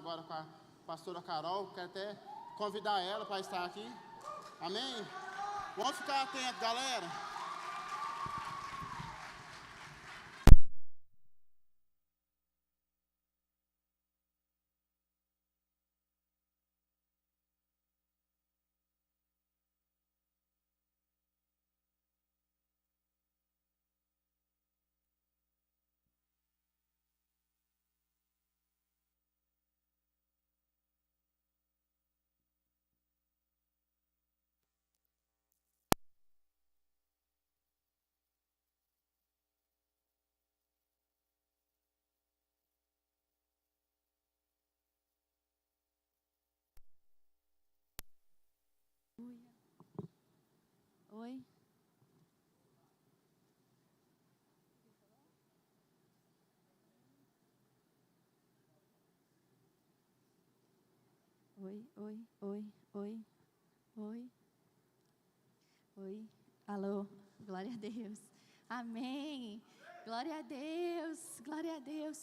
agora com a pastora Carol. Quero até convidar ela para estar aqui. Amém? Vamos ficar atentos, galera. Oi. Oi. Alô. Glória a Deus. Amém. Glória a Deus. Glória a Deus.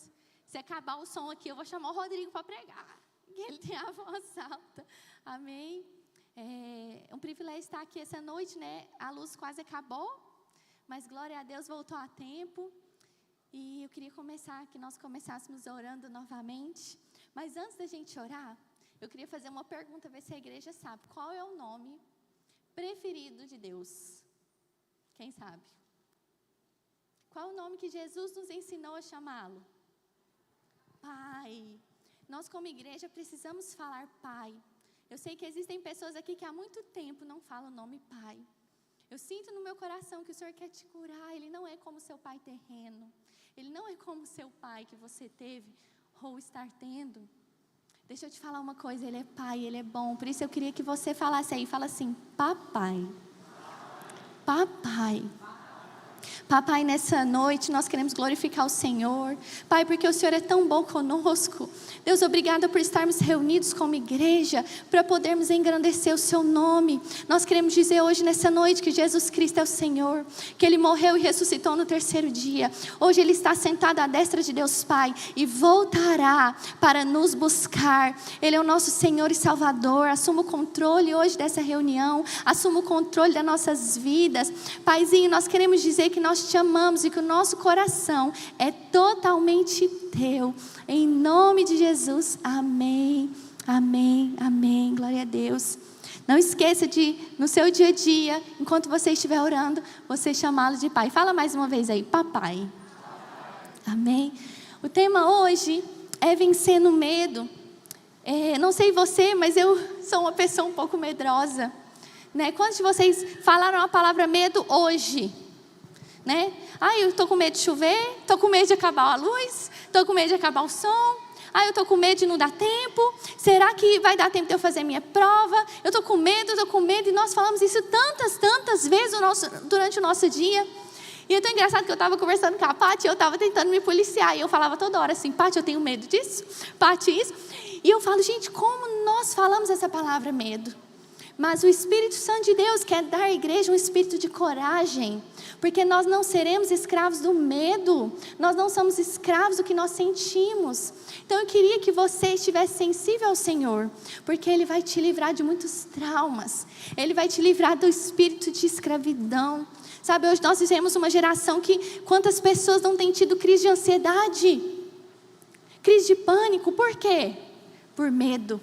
Se acabar o som aqui, eu vou chamar o Rodrigo para pregar. Ele tem a voz alta. Amém. É um privilégio estar aqui essa noite, né? A luz quase acabou, mas glória a Deus voltou a tempo. E eu queria que nós começássemos orando novamente. Mas antes da gente orar, eu queria fazer uma pergunta, ver se a igreja sabe. Qual é o nome preferido de Deus? Quem sabe? Qual é o nome que Jesus nos ensinou a chamá-lo? Pai. Nós como igreja precisamos falar Pai. Eu sei que existem pessoas aqui que há muito tempo não falam o nome Pai. Eu sinto no meu coração que o Senhor quer te curar. Ele não é como seu pai terreno. Ele não é como seu pai que você teve ou estar tendo. Deixa eu te falar uma coisa, Ele é Pai, Ele é bom. Por isso eu queria que você falasse aí, fala assim, Papai. Papai. Papai, nessa noite nós queremos glorificar o Senhor. Pai, porque o Senhor é tão bom conosco. Deus, obrigada por estarmos reunidos como igreja, para podermos engrandecer o Seu nome. Nós queremos dizer hoje, nessa noite, que Jesus Cristo é o Senhor, que Ele morreu e ressuscitou no terceiro dia. Hoje Ele está sentado à destra de Deus Pai e voltará para nos buscar. Ele é o nosso Senhor e Salvador. Assuma o controle hoje dessa reunião, assuma o controle das nossas vidas. Paizinho, nós queremos dizer que nós te amamos e que o nosso coração é totalmente teu. Em nome de Jesus, amém, amém, amém, glória a Deus. Não esqueça de, no seu dia a dia, enquanto você estiver orando, você chamá-lo de Pai. Fala mais uma vez aí, Papai. Amém. O tema hoje é vencendo o medo. Não sei você, mas eu sou uma pessoa um pouco medrosa, né? Quantos de vocês falaram a palavra medo hoje? Né? Eu estou com medo de chover, estou com medo de acabar a luz, estou com medo de acabar o som, eu estou com medo de não dar tempo, será que vai dar tempo de eu fazer minha prova? Eu estou com medo, e nós falamos isso tantas vezes durante o nosso dia. E é tão engraçado que eu estava conversando com a Paty, eu estava tentando me policiar, e eu falava toda hora assim, Paty, eu tenho medo disso, Paty, isso. E eu falo, gente, como nós falamos essa palavra medo? Mas o Espírito Santo de Deus quer dar à igreja um espírito de coragem, porque nós não seremos escravos do medo, nós não somos escravos do que nós sentimos. Então eu queria que você estivesse sensível ao Senhor, porque Ele vai te livrar de muitos traumas, Ele vai te livrar do espírito de escravidão. Sabe, hoje nós vivemos uma geração que quantas pessoas não têm tido crise de ansiedade, crise de pânico, por quê? Por medo.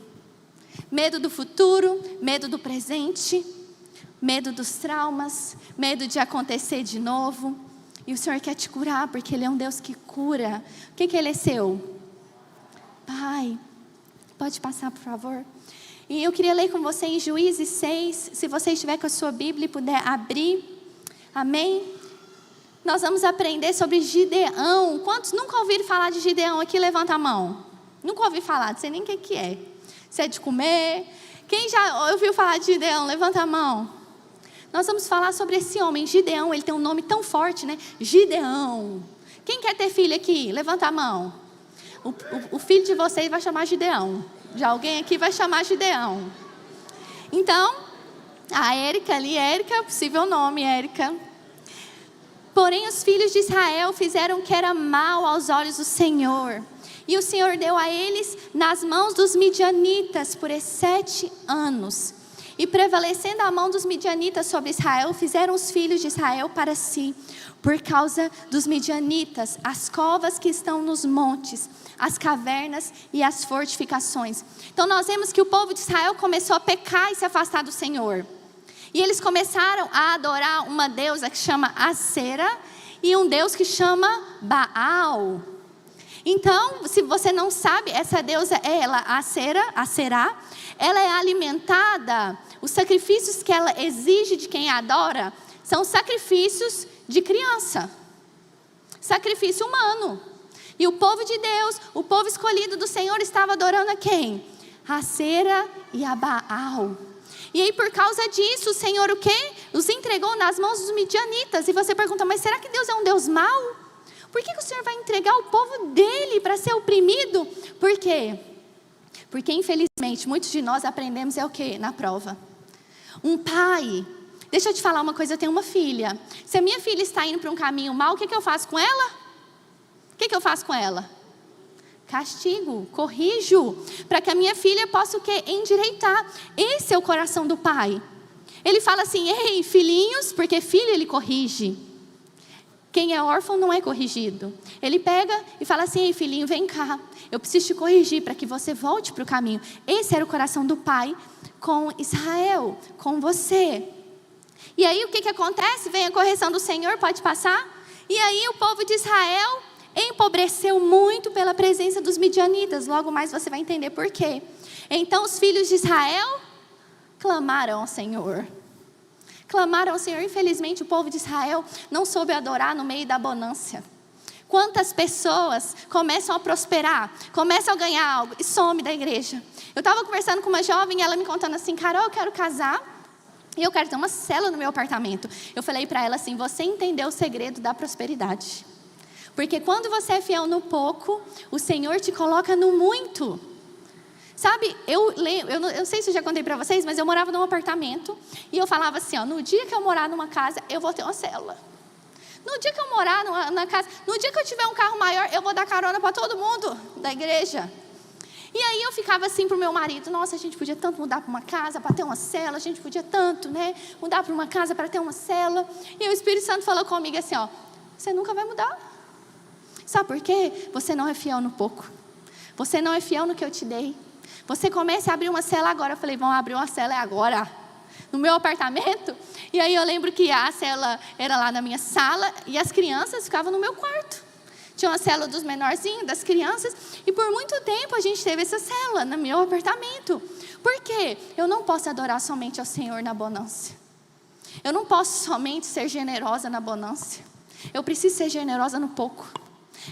Medo do futuro, medo do presente, medo dos traumas, medo de acontecer de novo. E o Senhor quer te curar, porque Ele é um Deus que cura. O que Ele é seu? Pai. Pode passar, por favor? E eu queria ler com você em Juízes 6, se você estiver com a sua Bíblia e puder abrir. Amém? Nós vamos aprender sobre Gideão. Quantos nunca ouviram falar de Gideão aqui? Levanta a mão. Nunca ouvi falar, não sei nem o que é. Se é de comer. Quem já ouviu falar de Gideão? Levanta a mão. Nós vamos falar sobre esse homem, Gideão. Ele tem um nome tão forte, né? Gideão. Quem quer ter filho aqui? Levanta a mão. O filho de vocês vai chamar Gideão. Já alguém aqui vai chamar Gideão. Então, a Érica ali, possível nome, Érica. Porém, os filhos de Israel fizeram o que era mal aos olhos do Senhor. E o Senhor deu a eles nas mãos dos midianitas por 7 anos. E prevalecendo a mão dos midianitas sobre Israel, fizeram os filhos de Israel para si, por causa dos midianitas, as covas que estão nos montes, as cavernas e as fortificações. Então nós vemos que o povo de Israel começou a pecar e se afastar do Senhor. E eles começaram a adorar uma deusa que chama Acera e um deus que chama Baal. Então, se você não sabe, essa deusa é ela, Acerá, ela é alimentada, os sacrifícios que ela exige de quem a adora, são sacrifícios de criança, sacrifício humano. E o povo de Deus, o povo escolhido do Senhor, estava adorando a quem? A Acera e a Baal. E aí por causa disso, o Senhor o quê? Os entregou nas mãos dos midianitas. E você pergunta, mas será que Deus é um Deus mau? Por que o Senhor vai entregar o povo dele para ser oprimido? Por quê? Porque infelizmente muitos de nós aprendemos o quê? Na prova. Um pai, deixa eu te falar uma coisa, eu tenho uma filha. Se a minha filha está indo para um caminho mau, o que eu faço com ela? O que eu faço com ela? Castigo, corrijo, para que a minha filha possa o quê? Endireitar. Esse é o coração do pai. Ele fala assim, ei filhinhos, porque filho ele corrige. Quem é órfão não é corrigido. Ele pega e fala assim, ei filhinho, vem cá. Eu preciso te corrigir para que você volte para o caminho. Esse era o coração do pai com Israel, com você. E aí o que acontece? Vem a correção do Senhor, pode passar? E aí o povo de Israel empobreceu muito pela presença dos midianitas. Logo mais você vai entender por quê. Então os filhos de Israel clamaram ao Senhor. Clamaram ao Senhor. Infelizmente o povo de Israel não soube adorar no meio da bonança. Quantas pessoas começam a prosperar, começam a ganhar algo e some da igreja. Eu estava conversando com uma jovem, ela me contando assim, Carol, eu quero casar e eu quero ter uma cela no meu apartamento. Eu falei para ela assim, você entendeu o segredo da prosperidade. Porque quando você é fiel no pouco, o Senhor te coloca no muito. Sabe, eu não sei se eu já contei para vocês, mas eu morava num apartamento e eu falava assim, ó, no dia que eu morar numa casa, eu vou ter uma célula. No dia que eu morar na casa, no dia que eu tiver um carro maior, eu vou dar carona para todo mundo da igreja. E aí eu ficava assim para o meu marido, nossa, a gente podia tanto mudar para uma casa para ter uma célula, a gente podia tanto, né, mudar para uma casa para ter uma célula. E o Espírito Santo falou comigo assim, ó, você nunca vai mudar. Sabe por quê? Você não é fiel no pouco. Você não é fiel no que eu te dei. Você começa a abrir uma cela agora. Eu falei, vamos abrir uma cela agora. No meu apartamento. E aí eu lembro que a cela era lá na minha sala. E as crianças ficavam no meu quarto. Tinha uma cela dos menorzinhos, das crianças. E por muito tempo a gente teve essa cela no meu apartamento. Por quê? Eu não posso adorar somente ao Senhor na bonança. Eu não posso somente ser generosa na bonança. Eu preciso ser generosa no pouco.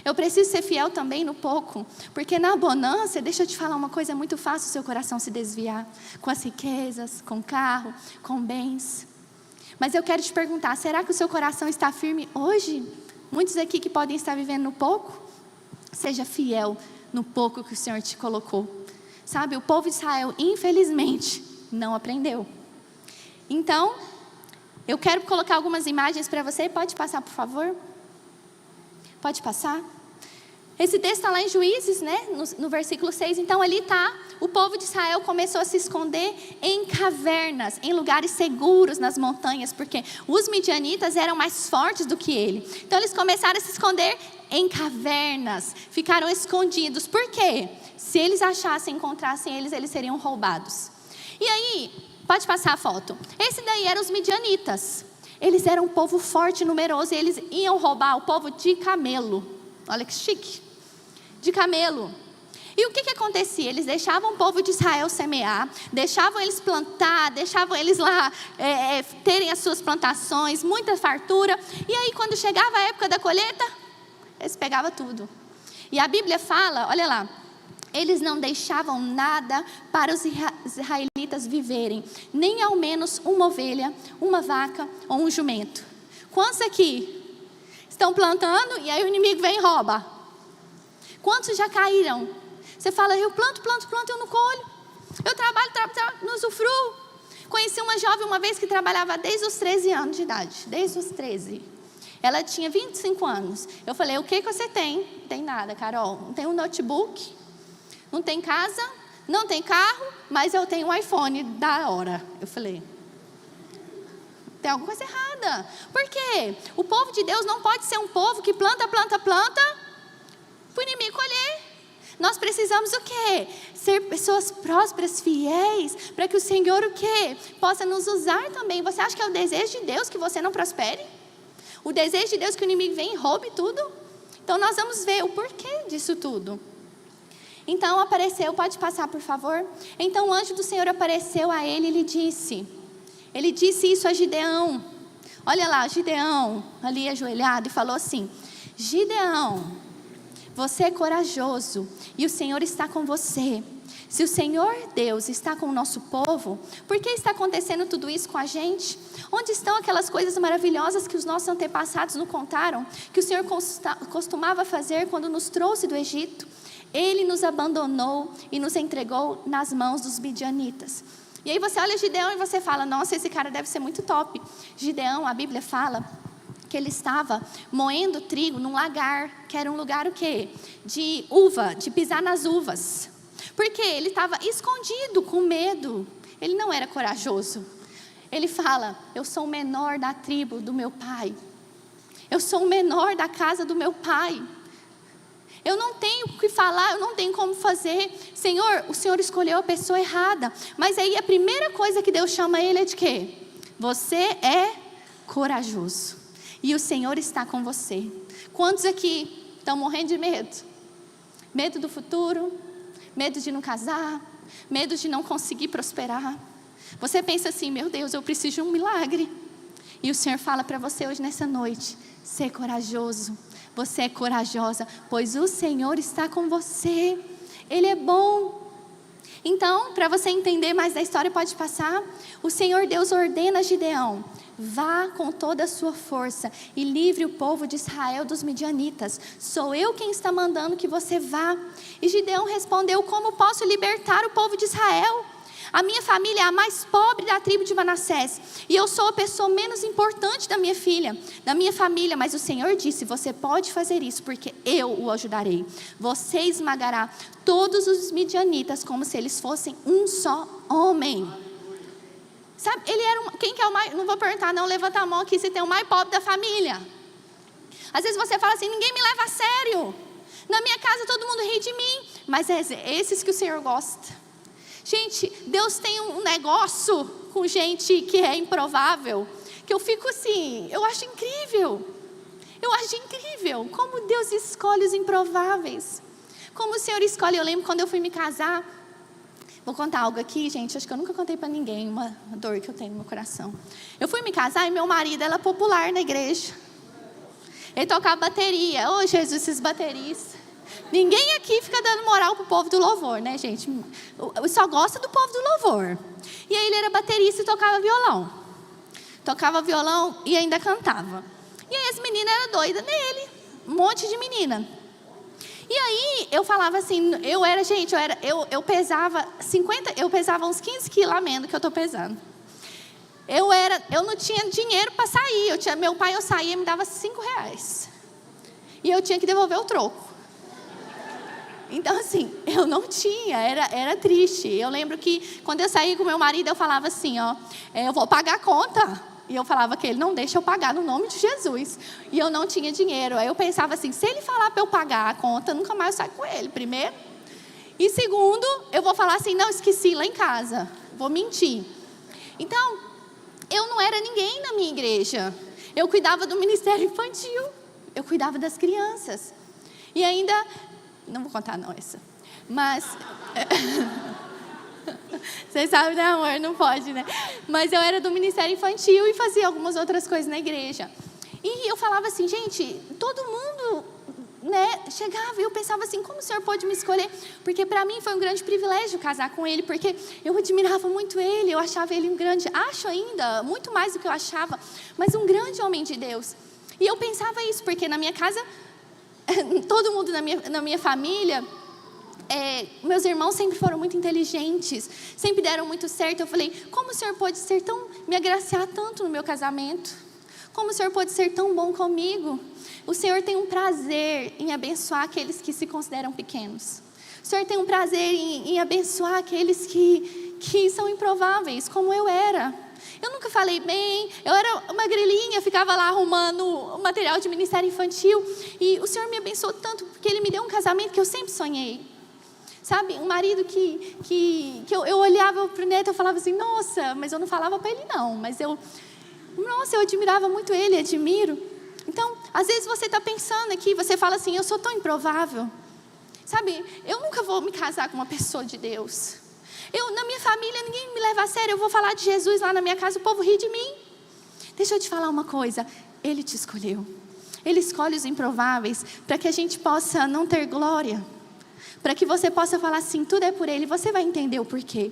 Eu preciso ser fiel também no pouco, porque na bonança, deixa eu te falar uma coisa, é muito fácil o seu coração se desviar, com as riquezas, com carro, com bens. Mas eu quero te perguntar, será que o seu coração está firme hoje? Muitos aqui que podem estar vivendo no pouco, seja fiel no pouco que o Senhor te colocou. Sabe, o povo de Israel, infelizmente, não aprendeu. Então, eu quero colocar algumas imagens para você, pode passar por favor? Pode passar? Esse texto está lá em Juízes, né? No versículo 6. Então ali está, o povo de Israel começou a se esconder em cavernas, em lugares seguros nas montanhas, porque os midianitas eram mais fortes do que ele. Então eles começaram a se esconder em cavernas, ficaram escondidos. Por quê? Se eles achassem, encontrassem eles seriam roubados. E aí, pode passar a foto. Esse daí eram os midianitas. Eles eram um povo forte, numeroso, e eles iam roubar o povo de camelo. Olha que chique. De camelo. E o que acontecia? Eles deixavam o povo de Israel semear, deixavam eles plantar, deixavam eles lá terem as suas plantações, muita fartura. E aí quando chegava a época da colheita, eles pegavam tudo. E a Bíblia fala, olha lá, eles não deixavam nada para os israelitas viverem, nem ao menos uma ovelha, uma vaca ou um jumento. Quantos aqui estão plantando e aí o inimigo vem e rouba? Quantos já caíram? Você fala, eu planto, eu não colho. Eu trabalho, não usufruo. Conheci uma jovem uma vez que trabalhava desde os 13 anos de idade, desde os 13. Ela tinha 25 anos. Eu falei, o que você tem? Não tem nada, Carol. Não tem um notebook, não tem casa, não tem carro, mas eu tenho um iPhone da hora. Eu falei, tem alguma coisa errada. Por quê? O povo de Deus não pode ser um povo que planta, para o inimigo colher. Nós precisamos o quê? Ser pessoas prósperas, fiéis, para que o Senhor o quê? Possa nos usar também. Você acha que é o desejo de Deus que você não prospere? O desejo de Deus que o inimigo venha e roube tudo? Então nós vamos ver o porquê disso tudo. Então apareceu, pode passar por favor? Então o anjo do Senhor apareceu a ele e lhe disse... Ele disse isso a Gideão. Olha lá, Gideão, ali ajoelhado, e falou assim: Gideão, você é corajoso e o Senhor está com você. Se o Senhor Deus está com o nosso povo, por que está acontecendo tudo isso com a gente? Onde estão aquelas coisas maravilhosas que os nossos antepassados nos contaram, que o Senhor costumava fazer quando nos trouxe do Egito? Ele nos abandonou e nos entregou nas mãos dos midianitas. E aí você olha Gideão e você fala, nossa, esse cara deve ser muito top. Gideão, a Bíblia fala que ele estava moendo trigo num lagar, que era um lugar o quê? De uva, de pisar nas uvas. Porque ele estava escondido, com medo. Ele não era corajoso. Ele fala, eu sou o menor da tribo do meu pai. Eu sou o menor da casa do meu pai. Eu não tenho o que falar, eu não tenho como fazer. Senhor, o Senhor escolheu a pessoa errada. Mas aí a primeira coisa que Deus chama ele é de quê? Você é corajoso. E o Senhor está com você. Quantos aqui estão morrendo de medo? Medo do futuro, medo de não casar, medo de não conseguir prosperar. Você pensa assim, meu Deus, eu preciso de um milagre. E o Senhor fala para você hoje nessa noite, ser corajoso. Você é corajosa, pois o Senhor está com você. Ele é bom. Então, para você entender mais da história, pode passar. O Senhor Deus ordena a Gideão, vá com toda a sua força e livre o povo de Israel dos midianitas. Sou eu quem está mandando que você vá. E Gideão respondeu, como posso libertar o povo de Israel? A minha família é a mais pobre da tribo de Manassés. E eu sou a pessoa menos importante da minha família. Mas o Senhor disse, você pode fazer isso, porque eu o ajudarei. Você esmagará todos os midianitas como se eles fossem um só homem. Sabe, ele era quem que é o mais... Não vou perguntar não, levanta a mão aqui se tem o mais pobre da família. Às vezes você fala assim, ninguém me leva a sério. Na minha casa todo mundo ri de mim. Mas é esses que o Senhor gosta. Gente, Deus tem um negócio com gente que é improvável, que eu fico assim, eu acho incrível. Eu acho incrível como Deus escolhe os improváveis. Como o Senhor escolhe, eu lembro quando eu fui me casar. Vou contar algo aqui, gente, acho que eu nunca contei para ninguém, uma dor que eu tenho no meu coração. Eu fui me casar e meu marido era popular na igreja. Ele tocava bateria. Ô, Jesus, esses bateristas. Ninguém aqui fica dando moral pro povo do louvor, né, gente? Só gosta do povo do louvor. E aí ele era baterista e tocava violão. Tocava violão e ainda cantava. E aí as meninas eram doidas nele. Um monte de menina. E aí eu falava assim, eu pesava 50, eu pesava uns 15 quilos a menos do que eu tô pesando. Eu não tinha dinheiro para sair. Meu pai, eu saía e me dava R$5. E eu tinha que devolver o troco. Então assim, eu não tinha, era triste. Eu lembro que quando eu saía com meu marido, eu falava assim, ó, eu vou pagar a conta. E eu falava que ele não deixa eu pagar no nome de Jesus. E eu não tinha dinheiro. Aí eu pensava assim, se ele falar para eu pagar a conta, nunca mais eu saio com ele, primeiro. E segundo, eu vou falar assim, não, esqueci lá em casa. Vou mentir. Então, eu não era ninguém na minha igreja. Eu cuidava do ministério infantil. Eu cuidava das crianças. E ainda... Não vou contar não essa. Mas... Vocês sabem, né, amor? Não pode, né? Mas eu era do ministério infantil e fazia algumas outras coisas na igreja. E eu falava assim, gente, todo mundo, né, chegava e eu pensava assim, como o Senhor pôde me escolher? Porque para mim foi um grande privilégio casar com ele, porque eu admirava muito ele, eu achava ele um grande, acho ainda, muito mais do que eu achava, mas um grande homem de Deus. E eu pensava isso, porque na minha casa... Todo mundo na minha família, meus irmãos sempre foram muito inteligentes, sempre deram muito certo. Eu falei, como o Senhor pode me agraciar tanto no meu casamento? como o Senhor pode ser tão bom comigo? O Senhor tem um prazer em abençoar aqueles que se consideram pequenos. O Senhor tem um prazer em abençoar aqueles que são improváveis, como eu era. Eu nunca falei bem, eu era uma grilinha, ficava lá arrumando material de ministério infantil. E o Senhor me abençoou tanto, porque Ele me deu um casamento que eu sempre sonhei. Sabe, um marido que eu olhava para o Neto e falava assim, nossa, mas eu não falava para ele não. Mas eu admirava muito ele, admiro. Então, às vezes você está pensando aqui, você fala assim, eu sou tão improvável. Sabe, eu nunca vou me casar com uma pessoa de Deus. Na minha família, ninguém me leva a sério. Eu vou falar de Jesus lá na minha casa, o povo ri de mim. Deixa eu te falar uma coisa. Ele te escolheu. Ele escolhe os improváveis para que a gente possa não ter glória. Para que você possa falar assim, tudo é por Ele. Você vai entender o porquê.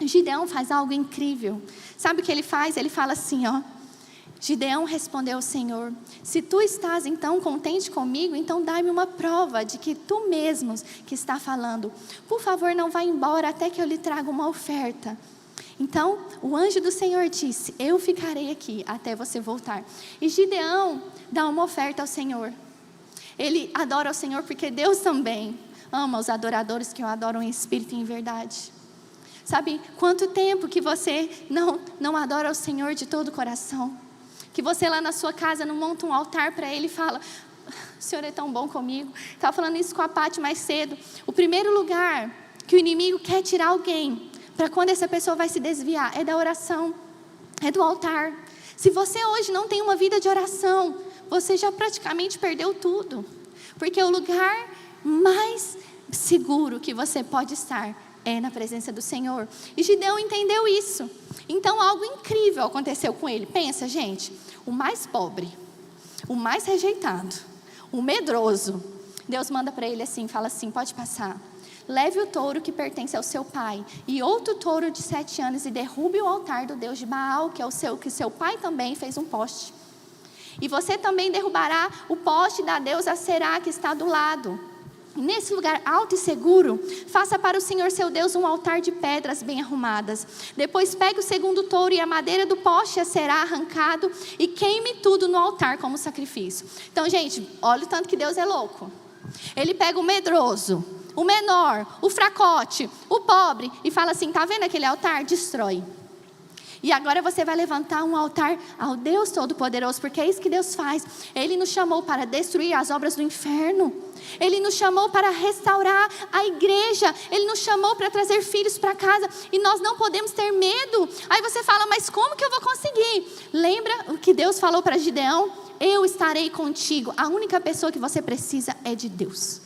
Gideão faz algo incrível. Sabe o que ele faz? Ele fala assim, ó. Gideão respondeu ao Senhor, se tu estás então contente comigo, então dá-me uma prova de que tu mesmo que está falando. Por favor, não vá embora até que eu lhe traga uma oferta. Então, o anjo do Senhor disse, eu ficarei aqui até você voltar. E Gideão dá uma oferta ao Senhor. Ele adora ao Senhor porque Deus também ama os adoradores que o adoram em espírito e em verdade. Sabe, quanto tempo que você não adora ao Senhor de todo o coração? Que você lá na sua casa não monta um altar para Ele e fala, o Senhor é tão bom comigo. Estava falando isso com a Paty mais cedo. O primeiro lugar que o inimigo quer tirar alguém, para quando essa pessoa vai se desviar, é da oração, é do altar. Se você hoje não tem uma vida de oração, você já praticamente perdeu tudo. Porque o lugar mais seguro que você pode estar é na presença do Senhor. E Gideão entendeu isso. Então algo incrível aconteceu com ele. Pensa, gente, o mais pobre, o mais rejeitado, o medroso, Deus manda para ele assim, fala assim, pode passar. Leve o touro que pertence ao seu pai e outro touro de 7 anos e derrube o altar do Deus de Baal, que seu pai também fez um poste. E você também derrubará o poste da deusa Será que está do lado. Nesse lugar alto e seguro, faça para o Senhor seu Deus um altar de pedras bem arrumadas. Depois pegue o segundo touro e a madeira do poste será arrancado e queime tudo no altar como sacrifício. Então, gente, olha o tanto que Deus é louco. Ele pega o medroso, o menor, o fracote, o pobre e fala assim, tá vendo aquele altar? Destrói. E agora você vai levantar um altar ao Deus Todo-Poderoso, porque é isso que Deus faz. Ele nos chamou para destruir as obras do inferno. Ele nos chamou para restaurar a igreja. Ele nos chamou para trazer filhos para casa. E nós não podemos ter medo. Aí você fala, mas como que eu vou conseguir? Lembra o que Deus falou para Gideão? Eu estarei contigo. A única pessoa que você precisa é de Deus.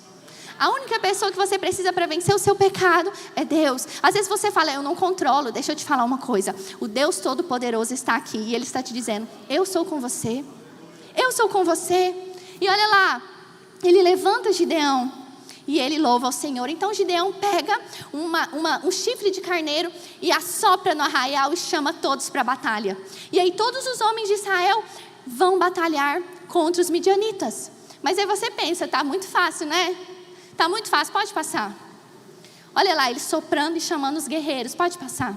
A única pessoa que você precisa para vencer o seu pecado é Deus. Às vezes você fala, eu não controlo. Deixa eu te falar uma coisa. O Deus Todo-Poderoso está aqui e Ele está te dizendo, eu sou com você. Eu sou com você. E olha lá, ele levanta Gideão e ele louva ao Senhor. Então Gideão pega um chifre de carneiro e assopra no arraial e chama todos para a batalha. E aí todos os homens de Israel vão batalhar contra os midianitas. Mas aí você pensa, tá muito fácil, né? Tá muito fácil, pode passar. Olha lá, ele soprando e chamando os guerreiros, pode passar.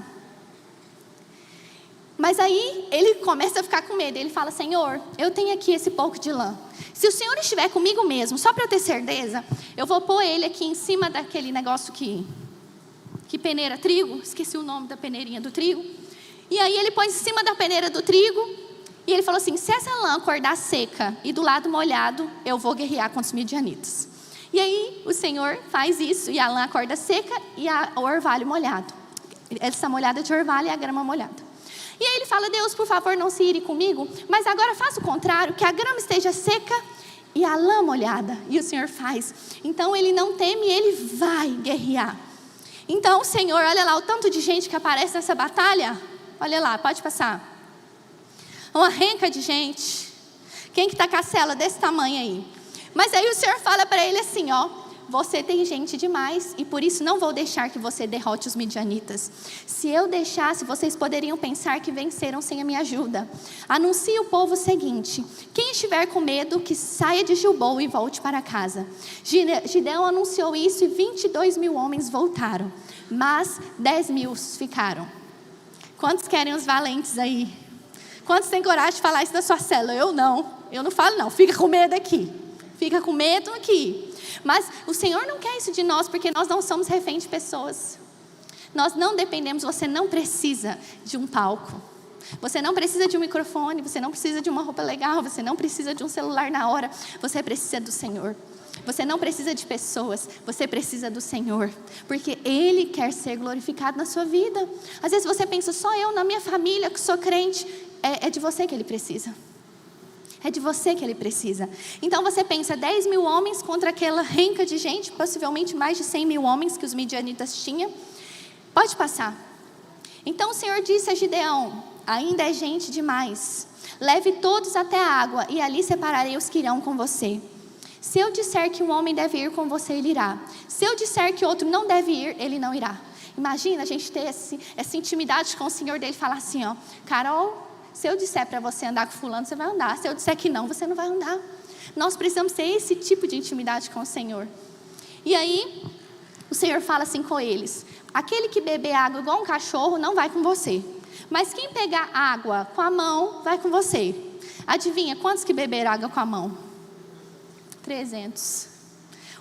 Mas aí ele começa a ficar com medo. Ele fala, Senhor, eu tenho aqui esse pouco de lã. Se o Senhor estiver comigo mesmo, só para eu ter certeza, eu vou pôr ele aqui em cima daquele negócio que peneira trigo. Esqueci o nome da peneirinha do trigo. E aí ele põe em cima da peneira do trigo. E ele falou assim, se essa lã acordar seca e do lado molhado, eu vou guerrear contra os midianitas. E aí o Senhor faz isso, e a lã acorda seca e o orvalho molhado. Essa molhada de orvalho e a grama molhada. E aí ele fala, Deus, por favor, não se ire comigo, mas agora faça o contrário, que a grama esteja seca e a lã molhada. E o Senhor faz. Então ele não teme, ele vai guerrear. Então o Senhor, olha lá, o tanto de gente que aparece nessa batalha. Olha lá, pode passar. Uma renca de gente. Quem que está com a cela desse tamanho aí? Mas aí o Senhor fala para ele assim, ó, você tem gente demais e por isso não vou deixar que você derrote os midianitas. Se eu deixasse, vocês poderiam pensar que venceram sem a minha ajuda. Anuncie ao povo o seguinte, quem estiver com medo, que saia de Gilboa e volte para casa. Gideão anunciou isso e 22 mil homens voltaram, mas 10 mil ficaram. Quantos querem os valentes aí? Quantos têm coragem de falar isso na sua célula? Eu não falo não, fica com medo aqui. Fica com medo aqui. Mas o Senhor não quer isso de nós, porque nós não somos reféns de pessoas. Nós não dependemos, você não precisa de um palco. Você não precisa de um microfone, você não precisa de uma roupa legal, você não precisa de um celular na hora. Você precisa do Senhor. Você não precisa de pessoas, você precisa do Senhor. Porque Ele quer ser glorificado na sua vida. Às vezes você pensa, só eu na minha família que sou crente. É de você que Ele precisa. É de você que Ele precisa. Então você pensa, 10 mil homens contra aquela renca de gente, possivelmente mais de 100 mil homens que os midianitas tinham. Pode passar. Então o Senhor disse a Gideão, ainda é gente demais. Leve todos até a água e ali separarei os que irão com você. Se eu disser que um homem deve ir com você, ele irá. Se eu disser que outro não deve ir, ele não irá. Imagina a gente ter essa intimidade com o Senhor dele e falar assim, ó, Carol, se eu disser para você andar com fulano, você vai andar. Se eu disser que não, você não vai andar. Nós precisamos ter esse tipo de intimidade com o Senhor. E aí, o Senhor fala assim com eles, aquele que beber água igual um cachorro não vai com você. Mas quem pegar água com a mão, vai com você. Adivinha, quantos que beberam água com a mão? 300.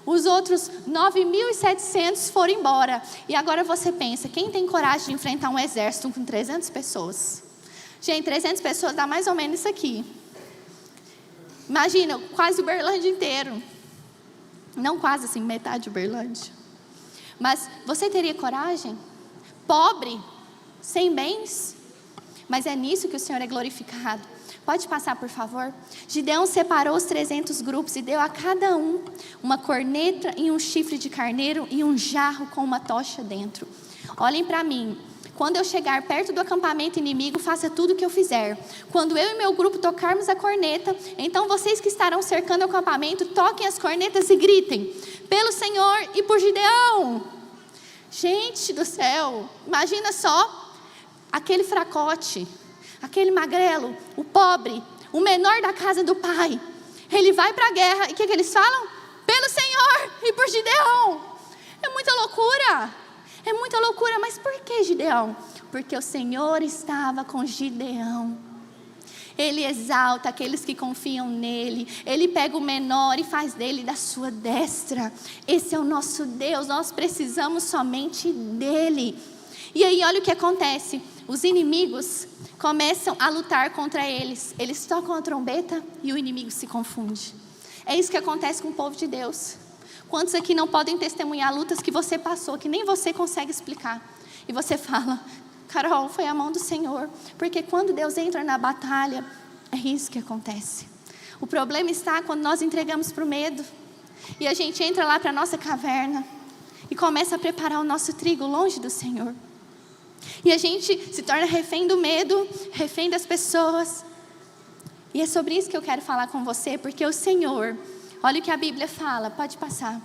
Os outros 9.700 foram embora. E agora você pensa, quem tem coragem de enfrentar um exército com 300 pessoas? Gente, 300 pessoas dá mais ou menos isso aqui. Imagina, quase o Uberlândia inteiro. Não quase assim, metade de Uberlândia. Mas você teria coragem? Pobre, sem bens? Mas é nisso que o Senhor é glorificado. Pode passar, por favor? Gideão separou os 300 grupos e deu a cada um uma corneta e um chifre de carneiro e um jarro com uma tocha dentro. Olhem para mim. Quando eu chegar perto do acampamento inimigo, faça tudo o que eu fizer. Quando eu e meu grupo tocarmos a corneta, então vocês que estarão cercando o acampamento, toquem as cornetas e gritem, pelo Senhor e por Gideão. Gente do céu, imagina só, aquele fracote, aquele magrelo, o pobre, o menor da casa do pai. Ele vai para a guerra e o que eles falam? Pelo Senhor e por Gideão. É muita loucura. É muita loucura, mas por que Gideão? Porque o Senhor estava com Gideão. Ele exalta aqueles que confiam nele. Ele pega o menor e faz dele da sua destra. Esse é o nosso Deus, nós precisamos somente dele. E aí olha o que acontece. Os inimigos começam a lutar contra eles. Eles tocam a trombeta e o inimigo se confunde. É isso que acontece com o povo de Deus. Quantos aqui não podem testemunhar lutas que você passou, que nem você consegue explicar? E você fala, Carol, foi a mão do Senhor. Porque quando Deus entra na batalha, é isso que acontece. O problema está quando nós entregamos para o medo. E a gente entra lá para a nossa caverna e começa a preparar o nosso trigo longe do Senhor. E a gente se torna refém do medo, refém das pessoas. E é sobre isso que eu quero falar com você, porque o Senhor... Olha o que a Bíblia fala, pode passar.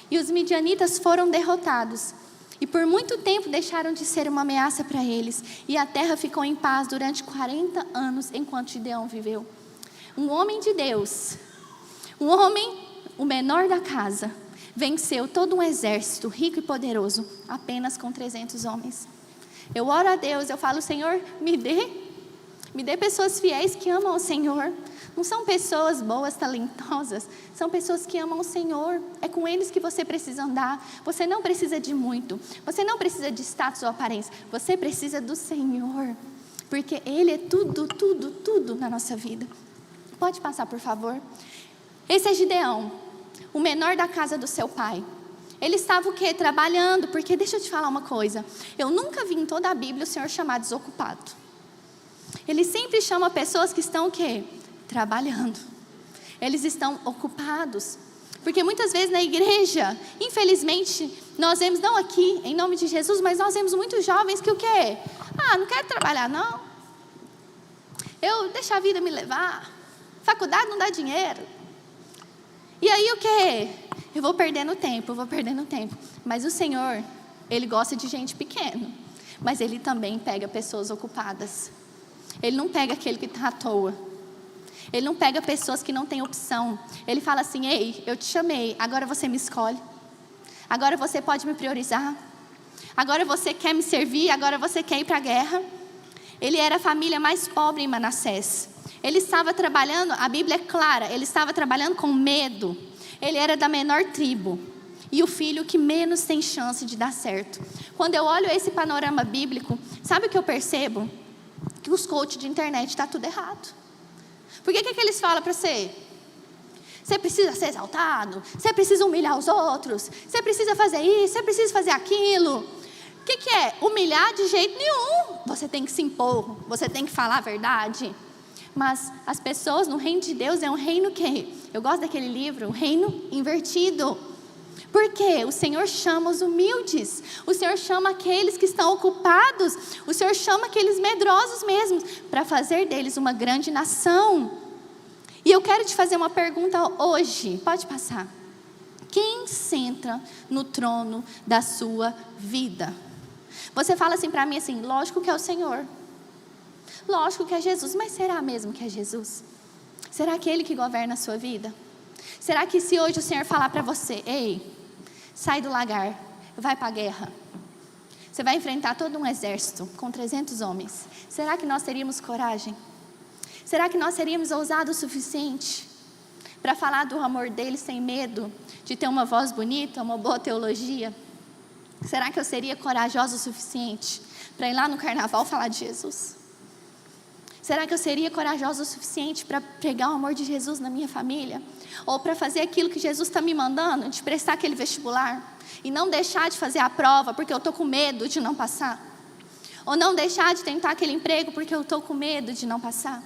E os midianitas foram derrotados. E por muito tempo deixaram de ser uma ameaça para eles. E a terra ficou em paz durante 40 anos, enquanto Gideão viveu. Um homem de Deus, um homem, o menor da casa, venceu todo um exército rico e poderoso, apenas com 300 homens. Eu oro a Deus, eu falo, Senhor, me dê pessoas fiéis que amam o Senhor. Não são pessoas boas, talentosas, são pessoas que amam o Senhor. É com eles que você precisa andar. Você não precisa de muito, você não precisa de status ou aparência, você precisa do Senhor, porque Ele é tudo, tudo, tudo na nossa vida. Pode passar, por favor? Esse é Gideão, o menor da casa do seu pai. Ele estava o quê? Trabalhando, porque deixa eu te falar uma coisa, eu nunca vi em toda a Bíblia o Senhor chamar desocupado. Ele sempre chama pessoas que estão o quê? Trabalhando. Eles estão ocupados. Porque muitas vezes na igreja, infelizmente, nós vemos, não aqui, em nome de Jesus, mas nós vemos muitos jovens que o quê? Não quero trabalhar não. Eu deixo a vida me levar. Faculdade não dá dinheiro. E aí o quê? Eu vou perdendo tempo. Mas o Senhor, Ele gosta de gente pequena. Mas Ele também pega pessoas ocupadas. Ele não pega aquele que está à toa. Ele não pega pessoas que não têm opção. Ele fala assim, ei, eu te chamei, agora você me escolhe. Agora você pode me priorizar. Agora você quer me servir, agora você quer ir para a guerra. Ele era a família mais pobre em Manassés. Ele estava trabalhando, a Bíblia é clara, ele estava trabalhando com medo. Ele era da menor tribo. E o filho que menos tem chance de dar certo. Quando eu olho esse panorama bíblico, sabe o que eu percebo? Que os coaches de internet estão tudo errado. Por que eles falam para você? Você precisa ser exaltado, você precisa humilhar os outros, você precisa fazer isso, você precisa fazer aquilo. O que é? Humilhar de jeito nenhum. Você tem que se impor, você tem que falar a verdade. Mas as pessoas no reino de Deus é um reino que, eu gosto daquele livro, um reino invertido. Por quê? O Senhor chama os humildes, o Senhor chama aqueles que estão ocupados, o Senhor chama aqueles medrosos mesmos, para fazer deles uma grande nação. E eu quero te fazer uma pergunta hoje, pode passar. Quem senta no trono da sua vida? Você fala assim para mim assim, lógico que é o Senhor. Lógico que é Jesus, mas será mesmo que é Jesus? Será que é Ele que governa a sua vida? Será que se hoje o Senhor falar para você, ei, sai do lagar, vai para a guerra. Você vai enfrentar todo um exército com 300 homens. Será que nós teríamos coragem? Será que nós seríamos ousados o suficiente para falar do amor dele sem medo de ter uma voz bonita, uma boa teologia? Será que eu seria corajosa o suficiente para ir lá no carnaval falar de Jesus? Será que eu seria corajosa o suficiente para pregar o amor de Jesus na minha família? Ou para fazer aquilo que Jesus está me mandando, de prestar aquele vestibular? E não deixar de fazer a prova porque eu estou com medo de não passar? Ou não deixar de tentar aquele emprego porque eu estou com medo de não passar?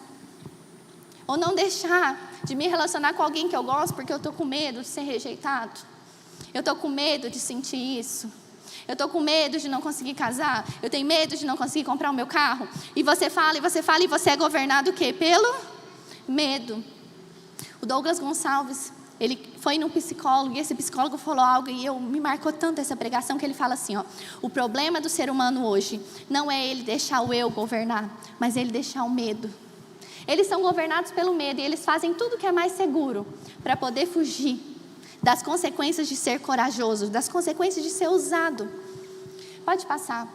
Ou não deixar de me relacionar com alguém que eu gosto porque eu estou com medo de ser rejeitado? Eu estou com medo de sentir isso. Eu estou com medo de não conseguir casar. Eu tenho medo de não conseguir comprar o meu carro. E você fala, e você fala, e você é governado o quê? Pelo medo. O Douglas Gonçalves, ele foi num psicólogo, e esse psicólogo falou algo, e me marcou tanto essa pregação, que ele fala assim, ó, o problema do ser humano hoje não é ele deixar o eu governar, mas ele deixar o medo. Eles são governados pelo medo, e eles fazem tudo que é mais seguro, para poder fugir das consequências de ser corajoso, das consequências de ser ousado. Pode passar.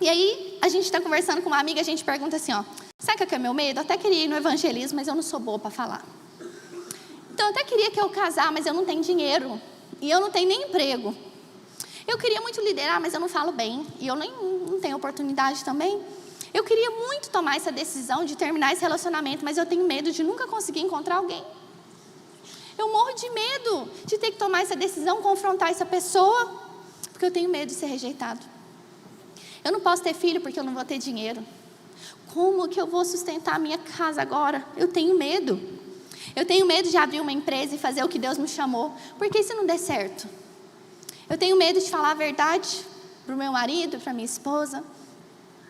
E aí, a gente está conversando com uma amiga, a gente pergunta assim, ó, sabe o que é meu medo? Eu até queria ir no evangelismo, mas eu não sou boa para falar. Então, eu até queria que eu casar, mas eu não tenho dinheiro. E eu não tenho nem emprego. Eu queria muito liderar, mas eu não falo bem. E eu não tenho oportunidade também. Eu queria muito tomar essa decisão de terminar esse relacionamento, mas eu tenho medo de nunca conseguir encontrar alguém. Eu morro de medo de ter que tomar essa decisão, confrontar essa pessoa, porque eu tenho medo de ser rejeitado. Eu não posso ter filho porque eu não vou ter dinheiro. Como que eu vou sustentar a minha casa agora? Eu tenho medo. Eu tenho medo de abrir uma empresa e fazer o que Deus me chamou, porque se não der certo? Eu tenho medo de falar a verdade para o meu marido, para minha esposa.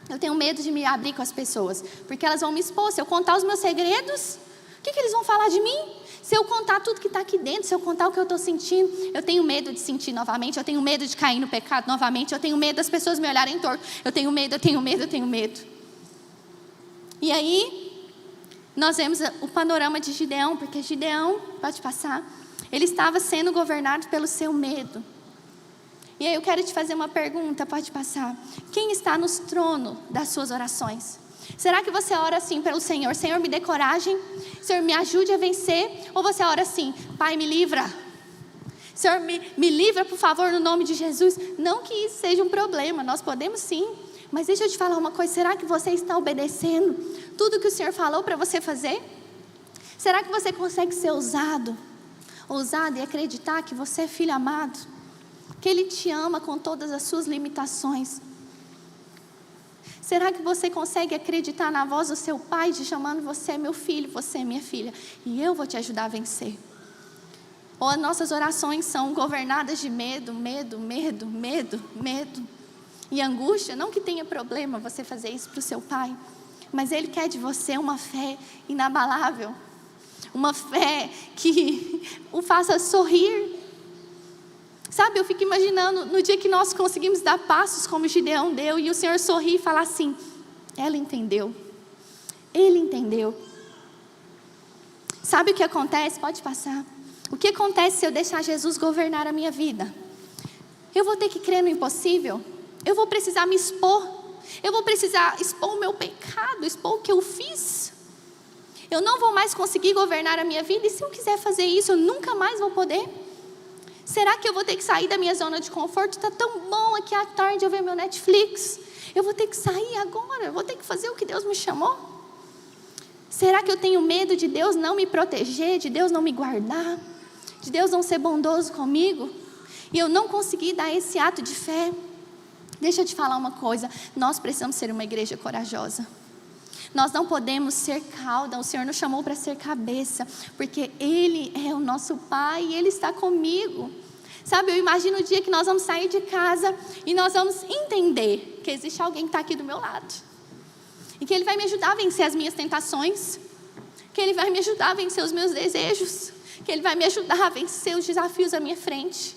Eu tenho medo de me abrir com as pessoas, porque elas vão me expor. Se eu contar os meus segredos, o que eles vão falar de mim? Se eu contar tudo que está aqui dentro, se eu contar o que eu estou sentindo, eu tenho medo de sentir novamente, eu tenho medo de cair no pecado novamente, eu tenho medo das pessoas me olharem torto, eu tenho medo, eu tenho medo, eu tenho medo. E aí, nós vemos o panorama de Gideão, porque Gideão, pode passar, ele estava sendo governado pelo seu medo. E aí eu quero te fazer uma pergunta, pode passar. Quem está nos tronos das suas orações? Será que você ora assim pelo Senhor? Senhor, me dê coragem. Senhor, me ajude a vencer. Ou você ora assim, Pai, me livra. Senhor, me livra, por favor, no nome de Jesus. Não que isso seja um problema, nós podemos sim. Mas deixa eu te falar uma coisa, será que você está obedecendo tudo que o Senhor falou para você fazer? Será que você consegue ser ousado e acreditar que você é filho amado? Que Ele te ama com todas as suas limitações? Será que você consegue acreditar na voz do seu pai te chamando, você é meu filho, você é minha filha, e eu vou te ajudar a vencer? Ou as nossas orações são governadas de medo e angústia? Não que tenha problema você fazer isso para o seu pai, mas Ele quer de você uma fé inabalável, uma fé que o faça sorrir. Sabe, eu fico imaginando no dia que nós conseguimos dar passos como Gideão deu, e o Senhor sorrir e falar assim, ela entendeu, ele entendeu. Sabe o que acontece? Pode passar. O que acontece se eu deixar Jesus governar a minha vida? Eu vou ter que crer no impossível, eu vou precisar me expor, Eu vou precisar expor o meu pecado, expor o que eu fiz. Eu não vou mais conseguir governar a minha vida. E se eu quiser fazer isso, eu nunca mais vou poder? Será que eu vou ter que sair da minha zona de conforto? Está tão bom aqui à tarde eu ver meu Netflix. Eu vou ter que sair agora, eu vou ter que fazer o que Deus me chamou? Será que eu tenho medo de Deus não me proteger, de Deus não me guardar, de Deus não ser bondoso comigo? E eu não consegui dar esse ato de fé? Deixa eu te falar uma coisa, nós precisamos ser uma igreja corajosa. Nós não podemos ser cauda, o Senhor nos chamou para ser cabeça, porque Ele é o nosso Pai e Ele está comigo. Sabe, eu imagino o dia que nós vamos sair de casa e nós vamos entender que existe alguém que está aqui do meu lado. E que Ele vai me ajudar a vencer as minhas tentações. Que Ele vai me ajudar a vencer os meus desejos. Que Ele vai me ajudar a vencer os desafios à minha frente.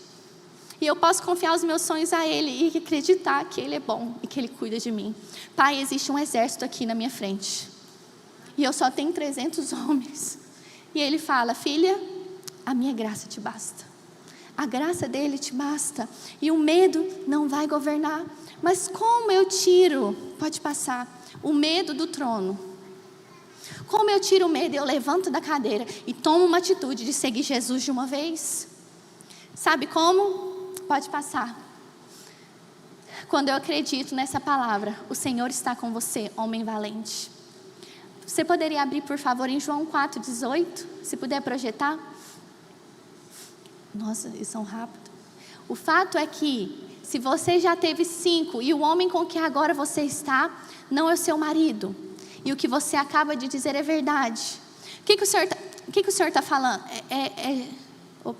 E eu posso confiar os meus sonhos a Ele e acreditar que Ele é bom e que Ele cuida de mim. Pai, existe um exército aqui na minha frente. E eu só tenho 300 homens. E Ele fala, filha, a minha graça te basta. A graça dele te basta. E o medo não vai governar. Mas como eu tiro, pode passar, o medo do trono? Como eu tiro o medo? Eu levanto da cadeira e tomo uma atitude de seguir Jesus de uma vez. Sabe como? Pode passar. Quando eu acredito nessa palavra, o Senhor está com você, homem valente. Você poderia abrir, por favor, em João 4,18? Se puder projetar. Nossa, eles são rápidos. O fato é que, se você já teve 5 e o homem com que agora você está, não é o seu marido. E o que você acaba de dizer é verdade. O que o Senhor está falando?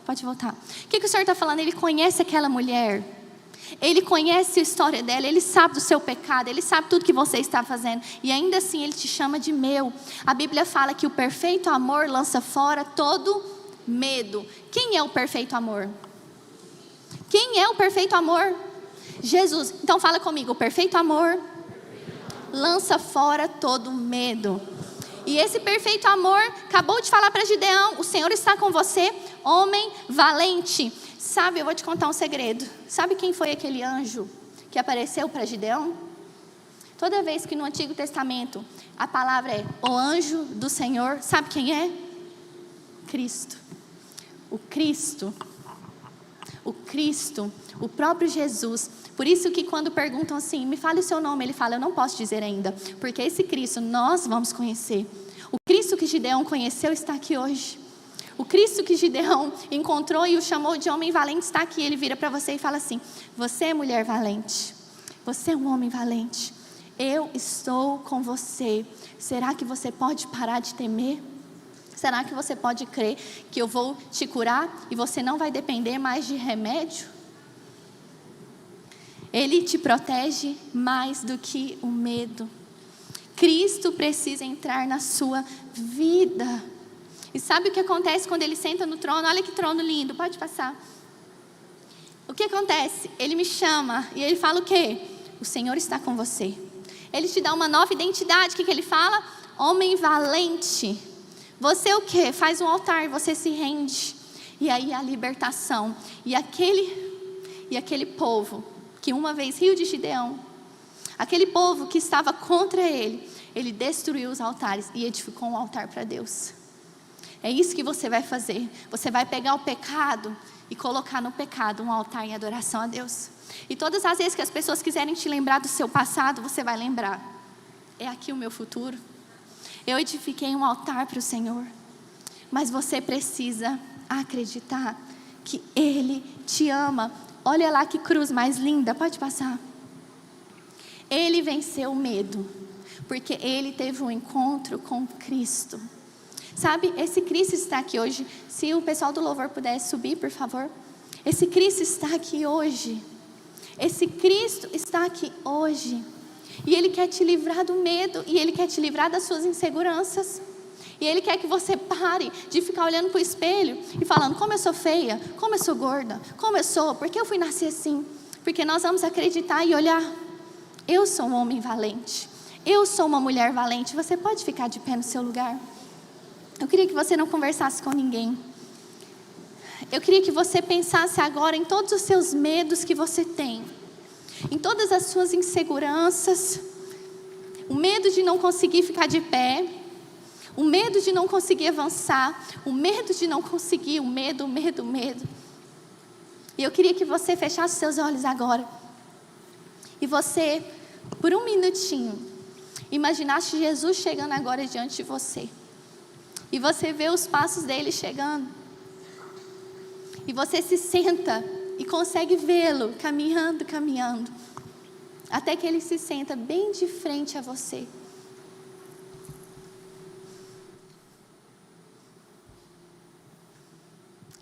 Pode voltar. O que o Senhor está falando? Ele conhece aquela mulher. Ele conhece a história dela. Ele sabe do seu pecado. Ele sabe tudo que você está fazendo. E ainda assim Ele te chama de meu. A Bíblia fala que o perfeito amor lança fora todo medo. Quem é o perfeito amor? Quem é o perfeito amor? Jesus. Então fala comigo. O perfeito amor lança fora todo medo. E esse perfeito amor acabou de falar para Gideão, o Senhor está com você, homem valente. Sabe, eu vou te contar um segredo. Sabe quem foi aquele anjo que apareceu para Gideão? Toda vez que no Antigo Testamento a palavra é o anjo do Senhor, sabe quem é? Cristo. O Cristo, o próprio Jesus. Por isso que quando perguntam assim, me fale o seu nome, ele fala, eu não posso dizer ainda, porque esse Cristo nós vamos conhecer. O Cristo que Gideão conheceu está aqui hoje. O Cristo que Gideão encontrou e o chamou de homem valente está aqui. Ele vira para você e fala assim, você é mulher valente, você é um homem valente, eu estou com você. Será que você pode parar de temer? Será que você pode crer que eu vou te curar e você não vai depender mais de remédio? Ele te protege mais do que o medo. Cristo precisa entrar na sua vida. E sabe o que acontece quando Ele senta no trono? Olha que trono lindo, pode passar. O que acontece? Ele me chama e Ele fala o quê? O Senhor está com você. Ele te dá uma nova identidade. O que Ele fala? Homem valente. Você o quê? Faz um altar e você se rende. E aí a libertação. E aquele povo que uma vez riu de Gideão, aquele povo que estava contra ele destruiu os altares e edificou um altar para Deus. É isso que você vai fazer. Você vai pegar o pecado e colocar no pecado um altar em adoração a Deus. E todas as vezes que as pessoas quiserem te lembrar do seu passado, você vai lembrar, é aqui o meu futuro. Eu edifiquei um altar para o Senhor. Mas você precisa acreditar que Ele te ama. Olha lá que cruz mais linda, pode passar. Ele venceu o medo, porque Ele teve um encontro com Cristo. Sabe, esse Cristo está aqui hoje. Se o pessoal do louvor pudesse subir, por favor. Esse Cristo está aqui hoje. Esse Cristo está aqui hoje. E Ele quer te livrar do medo. E Ele quer te livrar das suas inseguranças. E Ele quer que você pare de ficar olhando para o espelho e falando, como eu sou feia, como eu sou gorda, como eu sou, por que eu fui nascer assim? Porque nós vamos acreditar e olhar, eu sou um homem valente, eu sou uma mulher valente. Você pode ficar de pé no seu lugar? Eu queria que você não conversasse com ninguém. Eu queria que você pensasse agora em todos os seus medos que você tem. em todas as suas inseguranças, o medo de não conseguir ficar de pé, o medo de não conseguir avançar, o medo de não conseguir, o medo. E eu queria que você fechasse seus olhos agora. E você, por um minutinho, imaginasse Jesus chegando agora diante de você. E você vê os passos dele chegando. E você se senta e consegue vê-lo caminhando. Até que ele se senta bem de frente a você.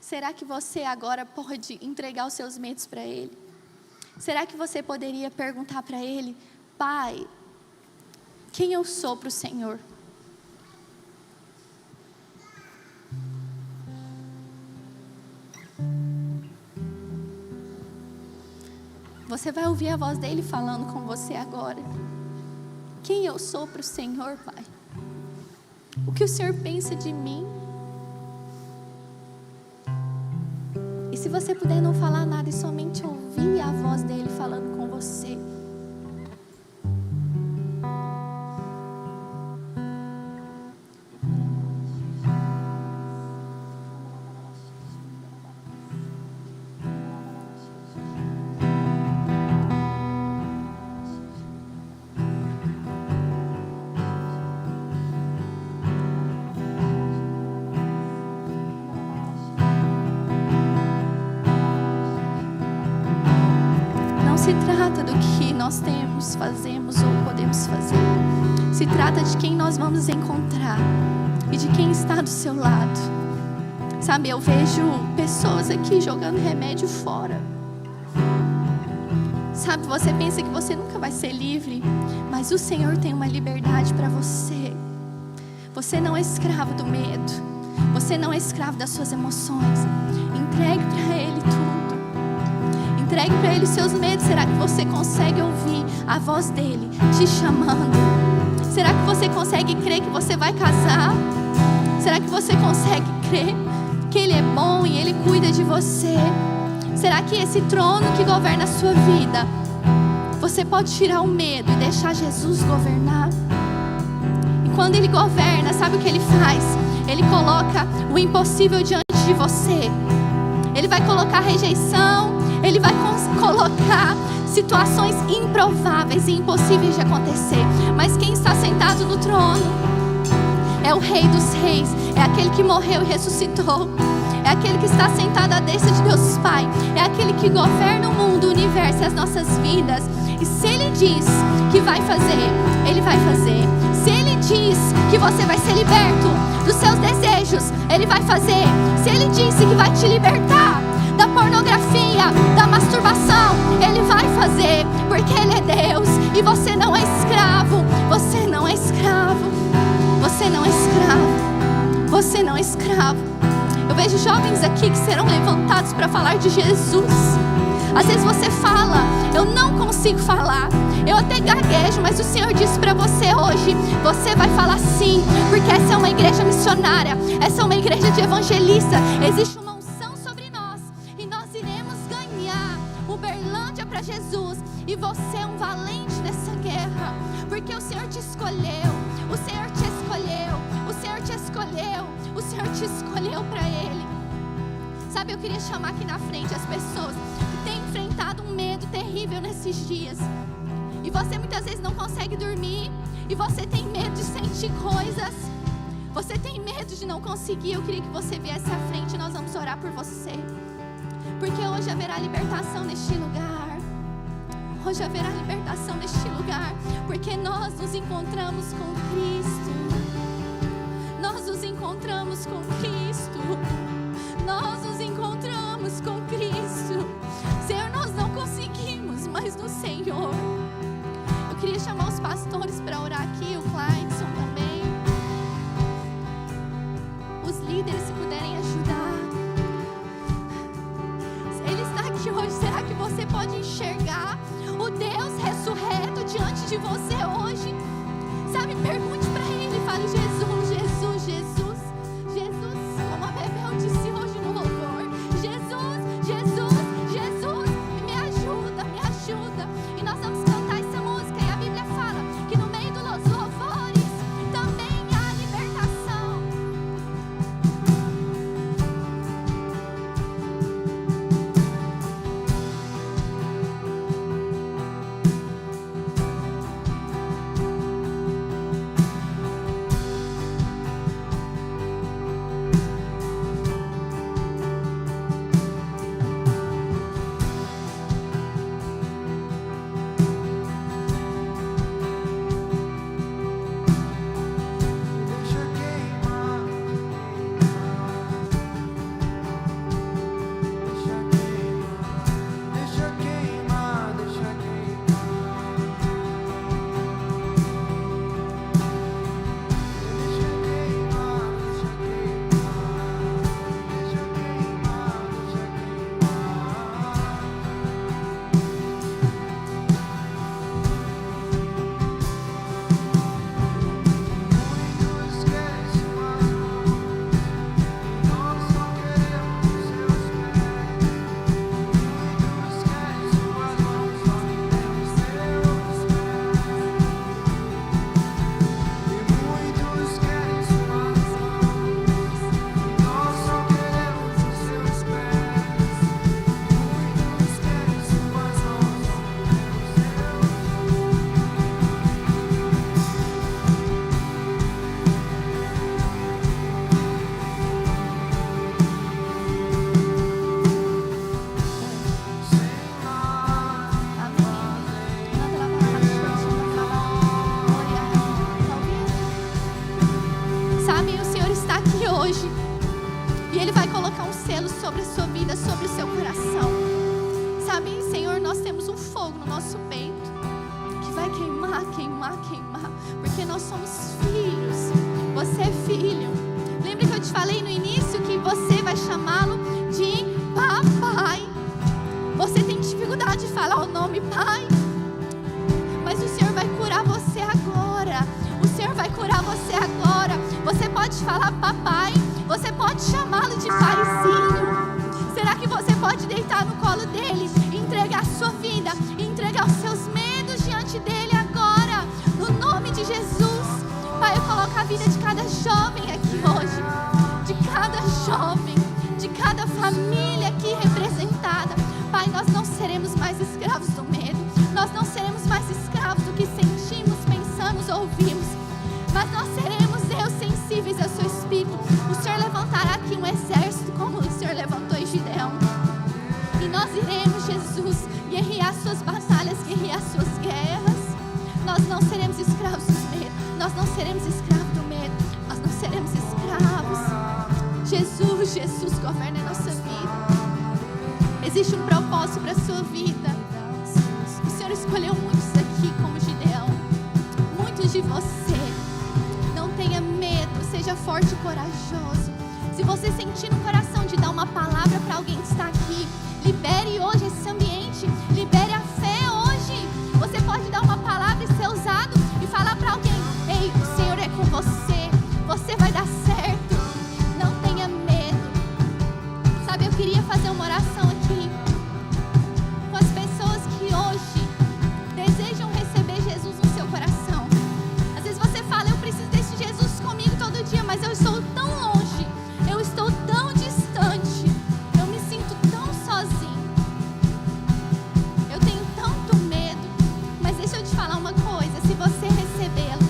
Será que você agora pode entregar os seus medos para ele? Será que você poderia perguntar para ele: Pai, quem eu sou para o Senhor? Você vai ouvir a voz dele falando com você agora. Quem eu sou para o Senhor, Pai? O que o Senhor pensa de mim? E se você puder não falar nada e somente ouvir a voz dele falando com você. Se trata do que nós temos, fazemos ou podemos fazer. Se trata de quem nós vamos encontrar e de quem está do seu lado. Sabe, eu vejo pessoas aqui jogando remédio fora. Sabe, você pensa que você nunca vai ser livre, mas o Senhor tem uma liberdade para você. Você não é escravo do medo. Você não é escravo das suas emoções. Entregue para Ele tudo. Entregue para Ele os seus medos. Será que você consegue ouvir a voz dEle te chamando? Será que você consegue crer que você vai casar? Será que você consegue crer que Ele é bom e Ele cuida de você? Será que esse trono que governa a sua vida, você pode tirar o medo e deixar Jesus governar? E quando Ele governa, sabe o que Ele faz? Ele coloca o impossível diante de você. Ele vai colocar rejeição. Ele vai colocar situações improváveis e impossíveis de acontecer. Mas quem está sentado no trono é o Rei dos Reis. É aquele que morreu e ressuscitou. É aquele que está sentado à destra de Deus Pai. É aquele que governa o mundo, o universo e as nossas vidas. E se Ele diz que vai fazer, Ele vai fazer. Se Ele diz que você vai ser liberto dos seus desejos, Ele vai fazer. Se Ele disse que vai te libertar da pornografia, da masturbação, Ele vai fazer, porque Ele é Deus e você não é escravo. Você não é escravo. Você não é escravo. Você não é escravo. Eu vejo jovens aqui que serão levantados para falar de Jesus. Às vezes você fala: eu não consigo falar, eu até gaguejo, mas o Senhor disse para você hoje: você vai falar sim, porque essa é uma igreja missionária, essa é uma igreja de evangelista. Existe uma unção sobre nós e nós iremos ganhar Uberlândia para Jesus. E você é um valente nessa guerra, porque o Senhor te escolheu, o Senhor te escolheu, o Senhor te escolheu, o Senhor te escolheu para Ele. Sabe, eu queria chamar aqui na frente as pessoas que têm enfrentado um medo terrível nesses dias. E você muitas vezes não consegue dormir. E você tem medo de sentir coisas. Você tem medo de não conseguir. Eu queria que você viesse à frente e nós vamos orar por você. Porque hoje haverá libertação neste lugar. Hoje haverá libertação neste lugar. Porque nós nos encontramos com Cristo. Nós nos encontramos com Cristo. Nós nos encontramos com Cristo. Senhor, nós não conseguimos, mas no Senhor. Eu queria chamar os pastores para orar aqui, o Clydeson também. Os líderes, se puderem ajudar. Ele está aqui hoje. Será que você pode enxergar o Deus ressurreto diante de você hoje? Sabe, pergunte para Ele. Fale: Jesus, Jesus, Jesus, Jesus. Como a Bebel disse hoje no louvor: Jesus, Jesus, Jesus, me ajuda, me ajuda. queimar, queimar, queimar, porque nós somos filhos. Você é filho. Lembra que eu te falei no início que você vai chamá-lo de papai? Você tem dificuldade de falar o nome pai, mas o Senhor vai curar você agora. O Senhor vai curar você agora. Você pode falar papai, você pode chamá-lo de paizinho. Será que você pode deitar no colo dele, entregar a sua vida, entregar os seus medos diante dele agora, no nome de Jesus? Pai, eu coloco a vida de cada jovem aqui hoje, de cada jovem, de cada família aqui representada. Pai, nós não seremos mais escravos do medo, nós não seremos mais escravos do que sentimos, pensamos, ouvimos, mas nós seremos, Deus, sensíveis ao seu Espírito. O Senhor levantará aqui um exército como o Senhor levantou em Gideão, e nós iremos, Jesus, guerrear suas batalhas, guerrear suas guerras. Nós não seremos escravos do medo, nós não seremos escravos do medo, nós não seremos escravos. Jesus, Jesus, governa a nossa vida. Existe um propósito para a sua vida. O Senhor escolheu muitos aqui como Gideão, muitos de você. Não tenha medo, seja forte e corajoso. Se você sentir no coração de dar uma palavra para alguém que está aqui, libere hoje esse ambiente, libere a fé hoje. Você pode dar uma palavra e ser usado e falar para alguém: ei, o Senhor é com você, você vai dar certo. Não tenha medo. Sabe, eu queria fazer uma oração aqui com as pessoas que hoje desejam receber Jesus no seu coração. Às vezes você fala: eu preciso desse Jesus comigo todo dia, mas eu estou tão longe, eu estou tão distante, eu me sinto tão sozinho, eu tenho tanto medo. Mas deixa eu te falar uma coisa: se você recebê-lo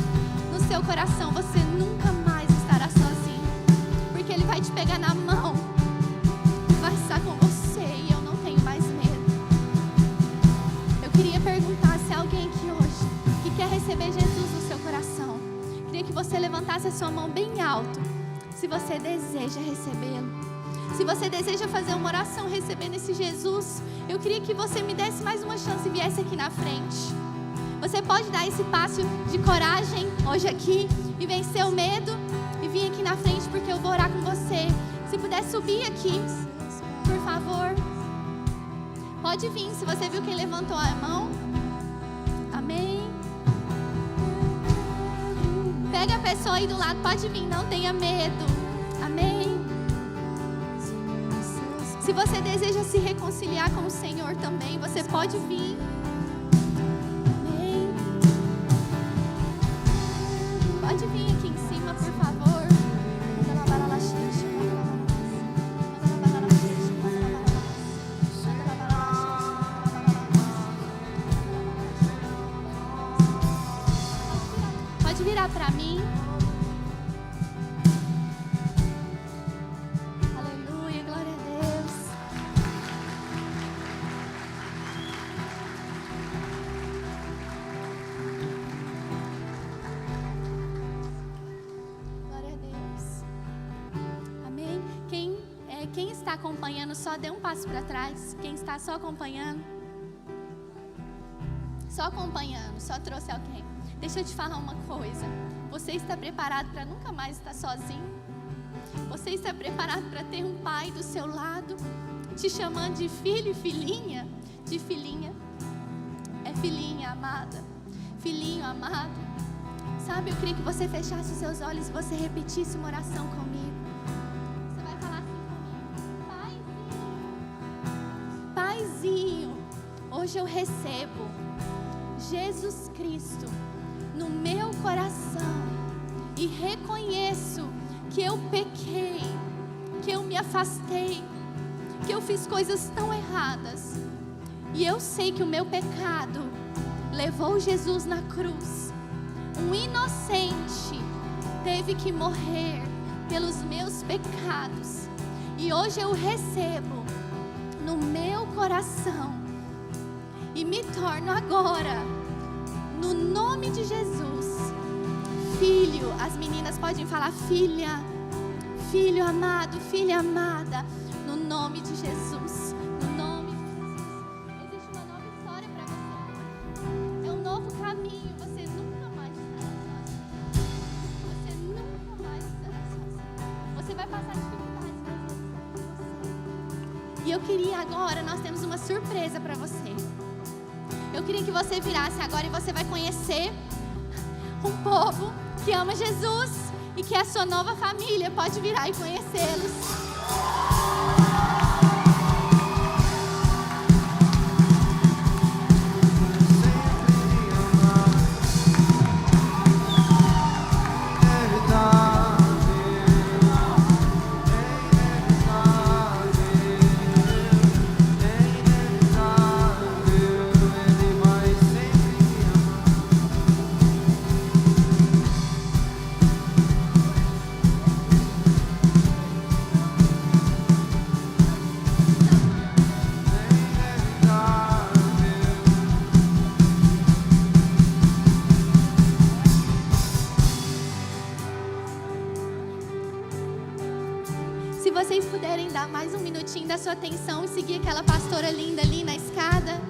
no seu coração, você nunca mais estará sozinho, porque Ele vai te pegar na mão, vai estar com você, e eu não tenho mais medo. Eu queria perguntar se há alguém aqui hoje que quer receber Jesus no seu coração. Queria que você levantasse a sua mão bem alto, se você deseja recebê-lo. Se você deseja fazer uma oração recebendo esse Jesus, eu queria que você me desse mais uma chance e viesse aqui na frente. Você pode dar esse passo de coragem hoje aqui e vencer o medo e vir aqui na frente, porque eu vou orar com você. Se puder subir aqui, por favor. Pode vir, se você viu quem levantou a mão. Amém. Pega a pessoa aí do lado, pode vir, não tenha medo. Amém. Se você deseja se reconciliar com o Senhor também, você pode vir. Amém. Pode vir aqui em cima, por favor. Pode virar para mim. Aleluia, glória a Deus. Glória a Deus. Amém. Quem está acompanhando, só dê um passo para trás. Quem está só acompanhando, só trouxe alguém. Deixa eu te falar uma coisa. Você está preparado para nunca mais estar sozinho? Você está preparado para ter um pai do seu lado, te chamando de filho e filhinha? De filhinha. É filhinha amada. Filhinho amado. Sabe, eu queria que você fechasse os seus olhos e você repetisse uma oração comigo. Você vai falar assim comigo: Paizinho, Paizinho, hoje eu recebo Jesus Cristo no meu coração e reconheço que eu pequei, que eu me afastei, que eu fiz coisas tão erradas, e eu sei que o meu pecado levou Jesus na cruz. Um inocente teve que morrer pelos meus pecados, e hoje eu recebo no meu coração e me torno agora, no nome de Jesus, filho. As meninas podem falar filha, filho amado, filha amada, no nome de Jesus, no nome de Jesus. Existe uma nova história para você, é um novo caminho, você queria agora, nós temos uma surpresa para você. Eu queria que você virasse agora e você vai conhecer um povo que ama Jesus e que é a sua nova família. Pode virar e conhecê-los. Se vocês puderem dar mais um minutinho da sua atenção e seguir aquela pastora linda ali na escada.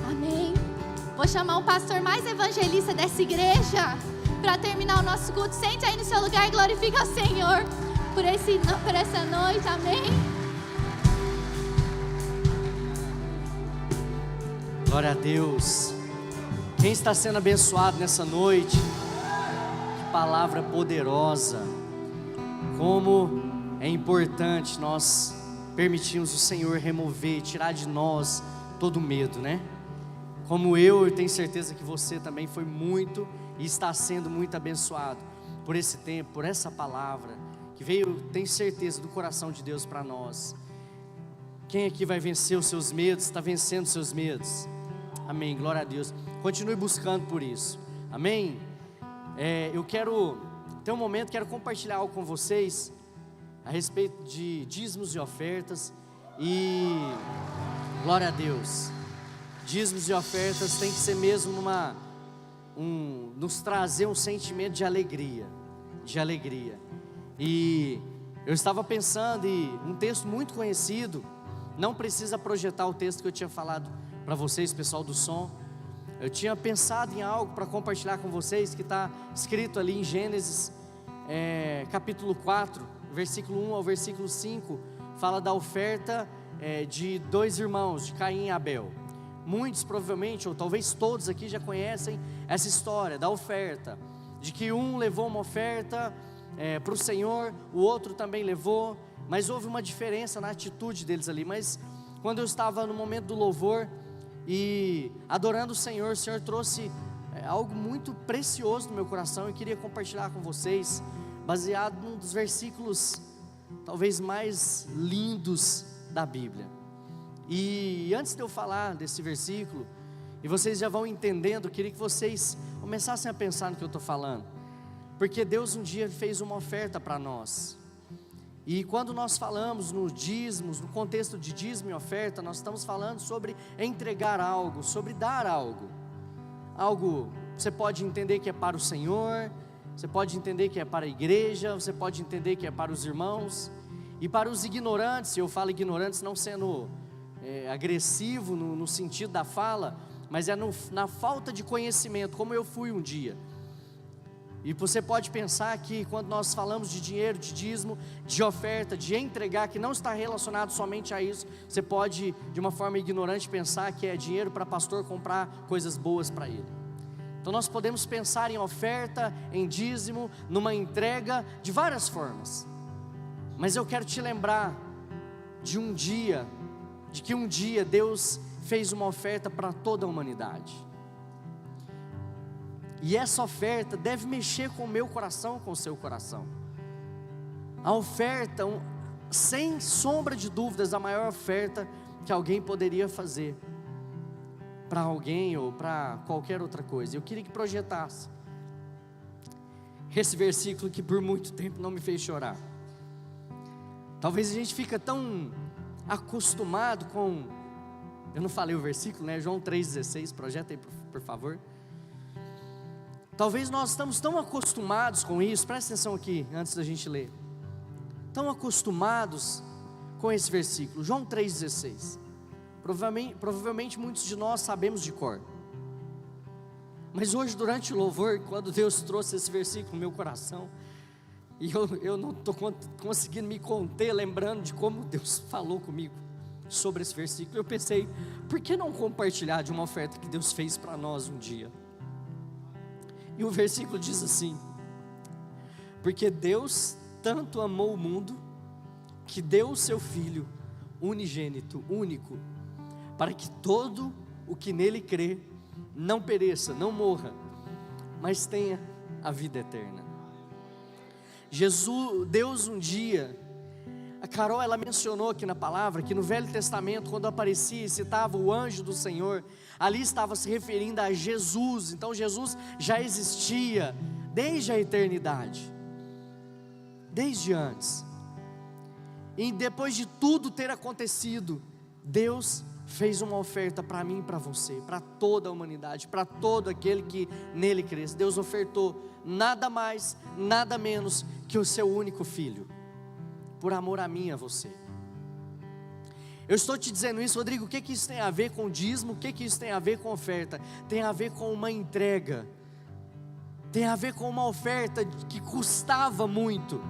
Amém. Vou chamar o pastor mais evangelista dessa igreja para terminar o nosso culto. Sente aí no seu lugar e glorifica o Senhor por essa noite. Amém. Glória a Deus. Quem está sendo abençoado nessa noite? Que palavra poderosa. Como é importante nós permitirmos o Senhor remover, tirar de nós todo medo, né? Como eu tenho certeza que você também foi muito e está sendo muito abençoado por esse tempo, por essa palavra que veio, tenho certeza, do coração de Deus para nós. Quem aqui vai vencer os seus medos? Está vencendo os seus medos? Amém, glória a Deus. Continue buscando por isso. Amém. Eu quero ter um momento, quero compartilhar algo com vocês a respeito de dízimos e ofertas. E glória a Deus. Dízimos e ofertas tem que ser mesmo nos trazer um sentimento de alegria. E eu estava pensando em um texto muito conhecido. Não precisa projetar o texto que eu tinha falado para vocês, pessoal do som. Eu tinha pensado em algo para compartilhar com vocês, que está escrito ali em Gênesis capítulo 4, versículo 1 ao versículo 5, fala da oferta de dois irmãos, de Caim e Abel. Muitos provavelmente, ou talvez todos aqui já conhecem essa história da oferta, de que um levou uma oferta para o Senhor, o outro também levou, mas houve uma diferença na atitude deles ali. Mas quando eu estava no momento do louvor e adorando o Senhor trouxe algo muito precioso no meu coração e queria compartilhar com vocês, baseado num dos versículos talvez mais lindos da Bíblia. E antes de eu falar desse versículo, e vocês já vão entendendo, eu queria que vocês começassem a pensar no que eu estou falando, porque Deus um dia fez uma oferta para nós. E quando nós falamos no dízimos, no contexto de dízimo e oferta, nós estamos falando sobre entregar algo, sobre dar algo. Algo, você pode entender que é para o Senhor, você pode entender que é para a igreja, você pode entender que é para os irmãos. E para os ignorantes, eu falo ignorantes não sendo agressivo no sentido da fala, mas na falta de conhecimento, como eu fui um dia. E você pode pensar que quando nós falamos de dinheiro, de dízimo, de oferta, de entregar, que não está relacionado somente a isso, você pode, de uma forma ignorante, pensar que é dinheiro para pastor comprar coisas boas para ele. Então nós podemos pensar em oferta, em dízimo, numa entrega de várias formas. Mas eu quero te lembrar de que um dia Deus fez uma oferta para toda a humanidade. E essa oferta deve mexer com o meu coração, com o seu coração. A oferta, sem sombra de dúvidas, a maior oferta que alguém poderia fazer para alguém ou para qualquer outra coisa. Eu queria que projetasse esse versículo que por muito tempo não me fez chorar. Talvez a gente fica tão acostumado com... Eu não falei o versículo, né? João 3,16, projeta aí por favor. Talvez nós estamos tão acostumados com isso, presta atenção aqui, antes da gente ler. Tão acostumados com esse versículo, João 3,16. Provavelmente muitos de nós sabemos de cor. Mas hoje, durante o louvor, quando Deus trouxe esse versículo no meu coração, e eu não estou conseguindo me conter, lembrando de como Deus falou comigo sobre esse versículo, eu pensei, por que não compartilhar de uma oferta que Deus fez para nós um dia? E o versículo diz assim: porque Deus tanto amou o mundo, que deu o seu Filho unigênito, único, para que todo o que nele crê, não pereça, não morra, mas tenha a vida eterna. Deus um dia, a Carol ela mencionou aqui na palavra, que no Velho Testamento, quando aparecia e citava o anjo do Senhor, ali estava se referindo a Jesus. Então Jesus já existia desde a eternidade, desde antes. E depois de tudo ter acontecido, Deus fez uma oferta para mim e para você, para toda a humanidade, para todo aquele que nele cresce. Deus ofertou nada mais, nada menos que o seu único Filho, por amor a mim e a você. Eu estou te dizendo isso, Rodrigo, o que isso tem a ver com dízimo? O que isso tem a ver com oferta? Tem a ver com uma entrega, tem a ver com uma oferta que custava muito.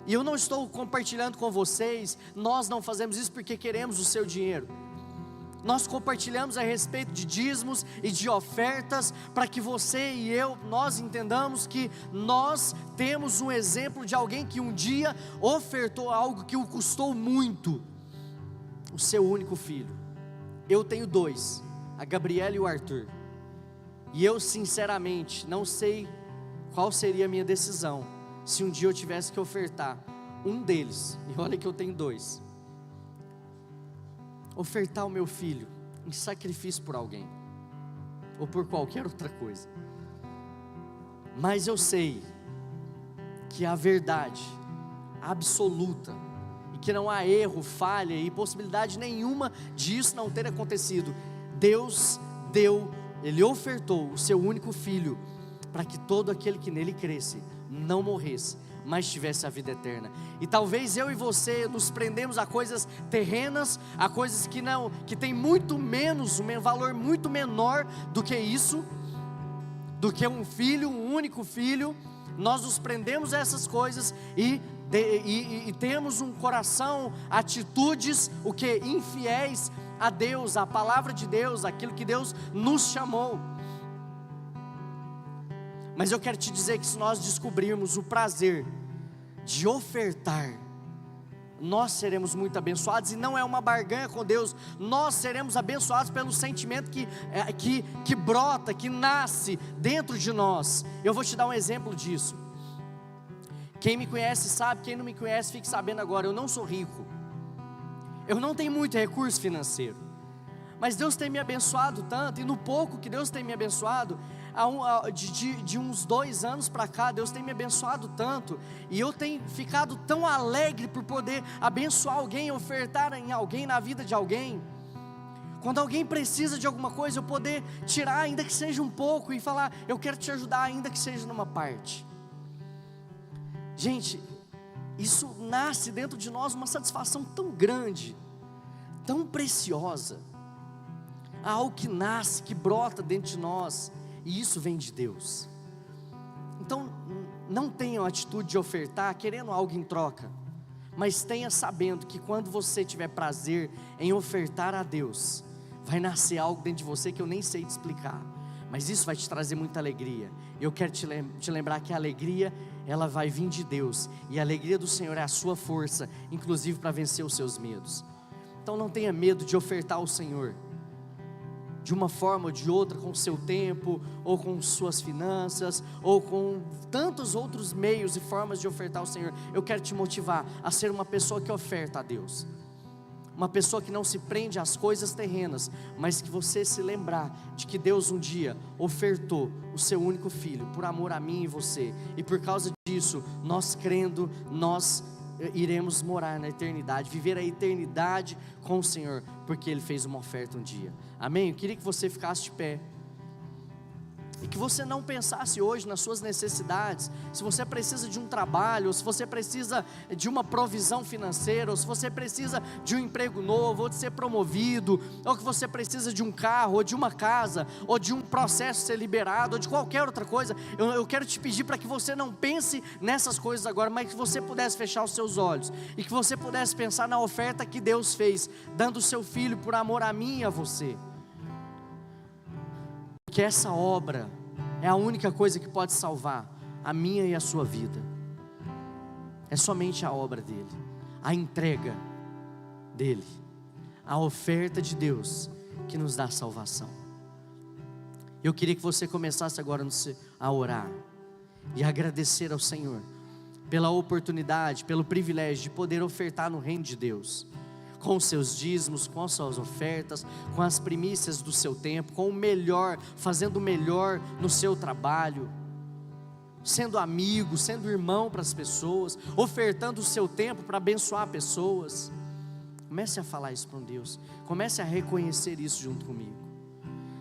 E eu não estou compartilhando com vocês, nós não fazemos isso porque queremos o seu dinheiro. Nós compartilhamos a respeito de dízimos e de ofertas, para que você e eu, nós entendamos que nós temos um exemplo de alguém que um dia ofertou algo que o custou muito, o seu único filho. Eu tenho dois, a Gabriela e o Arthur, e eu sinceramente não sei qual seria a minha decisão, se um dia eu tivesse que ofertar um deles, e olha que eu tenho dois, ofertar o meu filho em sacrifício por alguém, ou por qualquer outra coisa. Mas eu sei que a verdade absoluta, e que não há erro, falha e possibilidade nenhuma disso não ter acontecido. Deus Ele ofertou o seu único filho, para que todo aquele que nele cresce, não morresse, mas tivesse a vida eterna. E talvez eu e você nos prendemos a coisas terrenas, a coisas que tem muito menos, um valor muito menor do que isso, do que um filho, um único filho. Nós nos prendemos a essas coisas e temos um coração, atitudes, o que? Infiéis a Deus, a palavra de Deus, aquilo que Deus nos chamou. Mas eu quero te dizer que se nós descobrirmos o prazer de ofertar, nós seremos muito abençoados, e não é uma barganha com Deus. Nós seremos abençoados pelo sentimento que brota, que nasce dentro de nós. Eu vou te dar um exemplo disso. Quem me conhece sabe, quem não me conhece fique sabendo agora, eu não sou rico, eu não tenho muito recurso financeiro, mas Deus tem me abençoado tanto, e no pouco que Deus tem me abençoado, de uns 2 anos para cá, Deus tem me abençoado tanto, e eu tenho ficado tão alegre por poder abençoar alguém, ofertar em alguém, na vida de alguém. Quando alguém precisa de alguma coisa, eu poder tirar, ainda que seja um pouco, e falar, eu quero te ajudar, ainda que seja numa parte. Gente, isso nasce dentro de nós uma satisfação tão grande, tão preciosa, algo que nasce, que brota dentro de nós, e isso vem de Deus. Então não tenha a atitude de ofertar querendo algo em troca, mas tenha sabendo que quando você tiver prazer em ofertar a Deus, vai nascer algo dentro de você que eu nem sei te explicar, mas isso vai te trazer muita alegria. Eu quero te lembrar que a alegria, ela vai vir de Deus, e a alegria do Senhor é a sua força, inclusive para vencer os seus medos. Então não tenha medo de ofertar ao Senhor, de uma forma ou de outra, com o seu tempo, ou com suas finanças, ou com tantos outros meios e formas de ofertar ao Senhor. Eu quero te motivar a ser uma pessoa que oferta a Deus, uma pessoa que não se prende às coisas terrenas, mas que você se lembrar de que Deus um dia ofertou o seu único filho, por amor a mim e você, e por causa disso, nós crendo, nós iremos morar na eternidade, viver a eternidade com o Senhor, porque Ele fez uma oferta um dia. Amém? Eu queria que você ficasse de pé. e que você não pensasse hoje nas suas necessidades, se você precisa de um trabalho, ou se você precisa de uma provisão financeira, ou se você precisa de um emprego novo, ou de ser promovido, ou que você precisa de um carro, ou de uma casa, ou de um processo ser liberado, ou de qualquer outra coisa. Eu quero te pedir para que você não pense nessas coisas agora, mas que você pudesse fechar os seus olhos, e que você pudesse pensar na oferta que Deus fez, dando o seu Filho por amor a mim e a você. Porque essa obra é a única coisa que pode salvar a minha e a sua vida. É somente a obra dele, a entrega dele, a oferta de Deus que nos dá salvação. Eu queria que você começasse agora a orar e agradecer ao Senhor pela oportunidade, pelo privilégio de poder ofertar no reino de Deus, com os seus dízimos, com as suas ofertas, com as primícias do seu tempo, com o melhor, fazendo o melhor no seu trabalho, sendo amigo, sendo irmão para as pessoas, ofertando o seu tempo para abençoar pessoas. Comece a falar isso para Deus, comece a reconhecer isso junto comigo.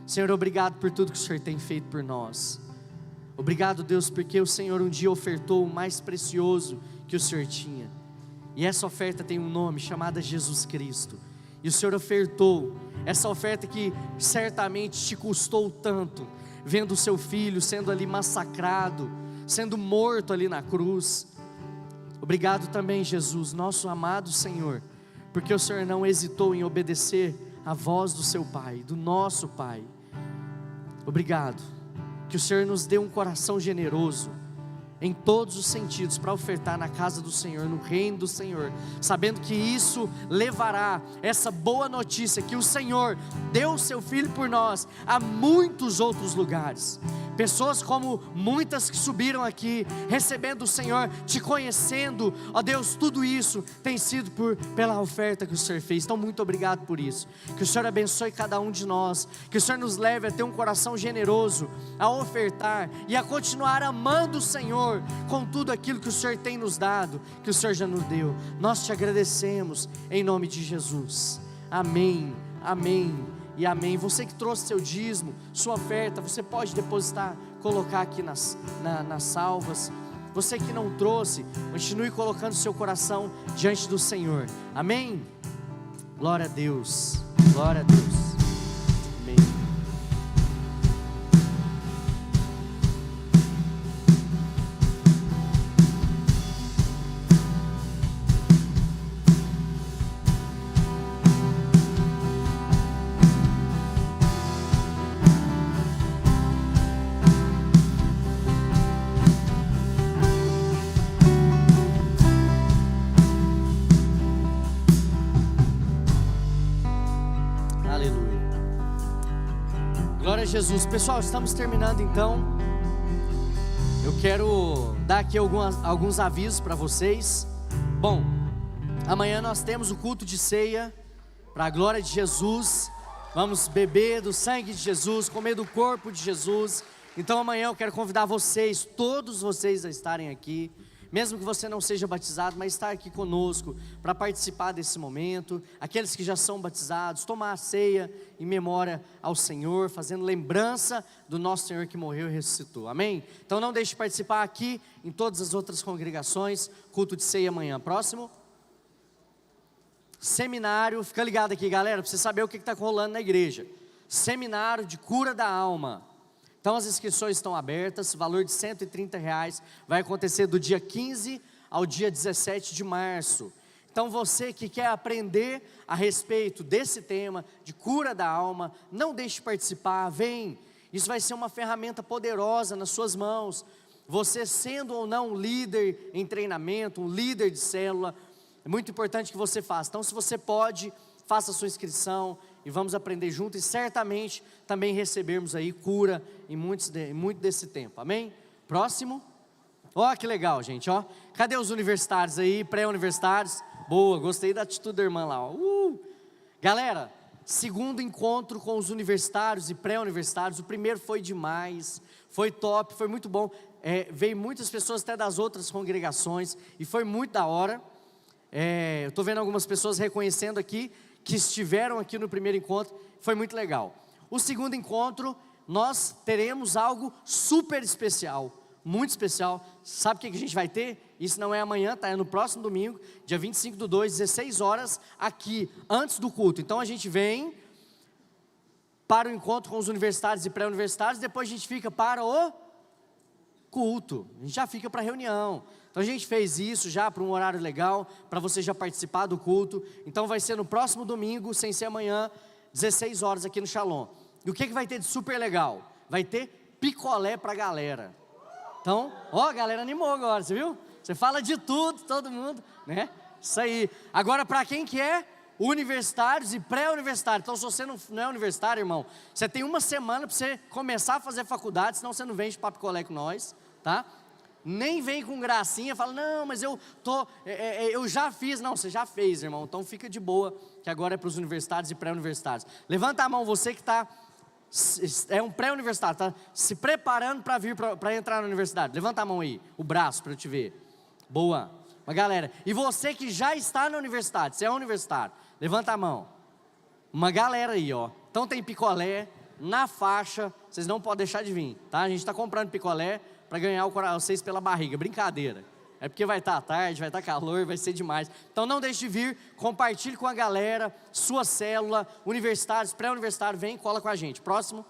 Senhor, obrigado por tudo que o Senhor tem feito por nós. Obrigado, Deus, porque o Senhor um dia ofertou o mais precioso que o Senhor tinha. E essa oferta tem um nome, chamada Jesus Cristo. E o Senhor ofertou essa oferta que certamente te custou tanto, vendo o seu filho sendo ali massacrado, sendo morto ali na cruz. Obrigado também, Jesus, nosso amado Senhor, porque o Senhor não hesitou em obedecer a voz do seu Pai, do nosso Pai. Obrigado, que o Senhor nos dê um coração generoso, em todos os sentidos, para ofertar na casa do Senhor, no reino do Senhor, sabendo que isso levará essa boa notícia, que o Senhor deu o seu Filho por nós, a muitos outros lugares. Pessoas como muitas que subiram aqui, recebendo o Senhor, te conhecendo, ó Deus, tudo isso tem sido pela oferta que o Senhor fez. Então muito obrigado por isso, que o Senhor abençoe cada um de nós, que o Senhor nos leve a ter um coração generoso, a ofertar e a continuar amando o Senhor, com tudo aquilo que o Senhor tem nos dado, que o Senhor já nos deu. Nós te agradecemos em nome de Jesus. Amém, amém e amém. Você que trouxe seu dízimo, sua oferta, você pode depositar, colocar aqui nas salvas. Você que não trouxe, continue colocando seu coração diante do Senhor. Amém? Glória a Deus, glória a Deus. Amém. Glória a Jesus. Pessoal, estamos terminando então. Eu quero dar aqui alguns avisos para vocês. Bom, amanhã nós temos o culto de ceia, para a glória de Jesus. Vamos beber do sangue de Jesus, comer do corpo de Jesus. Então amanhã eu quero convidar vocês, todos vocês, a estarem aqui. Mesmo que você não seja batizado, mas estar aqui conosco para participar desse momento. Aqueles que já são batizados, tomar a ceia em memória ao Senhor, fazendo lembrança do nosso Senhor que morreu e ressuscitou. Amém? Então não deixe de participar aqui em todas as outras congregações. Culto de ceia amanhã. Próximo. Seminário, fica ligado aqui, galera, para você saber o que está rolando na igreja. Seminário de cura da alma. Então as inscrições estão abertas, valor de R$130, vai acontecer do dia 15 ao dia 17 de março. Então você que quer aprender a respeito desse tema, de cura da alma, não deixe de participar, vem. Isso vai ser uma ferramenta poderosa nas suas mãos. Você sendo ou não um líder em treinamento, um líder de célula, é muito importante que você faça. Então se você pode, faça a sua inscrição e vamos aprender junto e certamente também recebermos aí cura em muito desse tempo, amém? Próximo. Ó, que legal, gente, ó. Cadê os universitários aí, pré-universitários? Boa, gostei da atitude da irmã lá, ó. Galera, segundo encontro com os universitários e pré-universitários, o primeiro foi demais, foi top, foi muito bom. Veio muitas pessoas até das outras congregações e foi muito da hora. Eu estou vendo algumas pessoas reconhecendo aqui, que estiveram aqui no primeiro encontro, foi muito legal. O segundo encontro nós teremos algo super especial, muito especial. Sabe o que a gente vai ter? Isso não é amanhã, tá? É no próximo domingo, dia 25/2, 16 horas, aqui, antes do culto. Então a gente vem para o encontro com os universitários e pré-universitários, depois a gente fica para o culto, a gente já fica para a reunião. Então a gente fez isso já para um horário legal, para você já participar do culto. Então vai ser no próximo domingo, sem ser amanhã, 16 horas aqui no Shalom. E o que vai ter de super legal? Vai ter picolé para a galera. Então, ó, a galera animou agora, você viu? Você fala de tudo, todo mundo, né? Isso aí. Agora, para quem que é? Universitários e pré-universitários. Então, se você não é universitário, irmão, você tem uma semana para você começar a fazer faculdade, senão você não vem de picolé com nós, tá? Nem vem com gracinha, fala, não, mas eu já fiz. Não, você já fez, irmão. Então, fica de boa, que agora é para os universitários e pré-universitários. Levanta a mão, você que é um pré-universitário, está se preparando para vir para entrar na universidade. Levanta a mão aí, o braço para eu te ver. Boa. Uma galera. E você que já está na universidade, você é universitário, levanta a mão. Uma galera aí, ó. Então tem picolé na faixa, vocês não podem deixar de vir, tá? A gente está comprando picolé para ganhar vocês pela barriga, brincadeira. É porque vai estar tarde, vai estar calor, vai ser demais. Então não deixe de vir, compartilhe com a galera, sua célula, universitários, pré-universitários, vem, cola com a gente. Próximo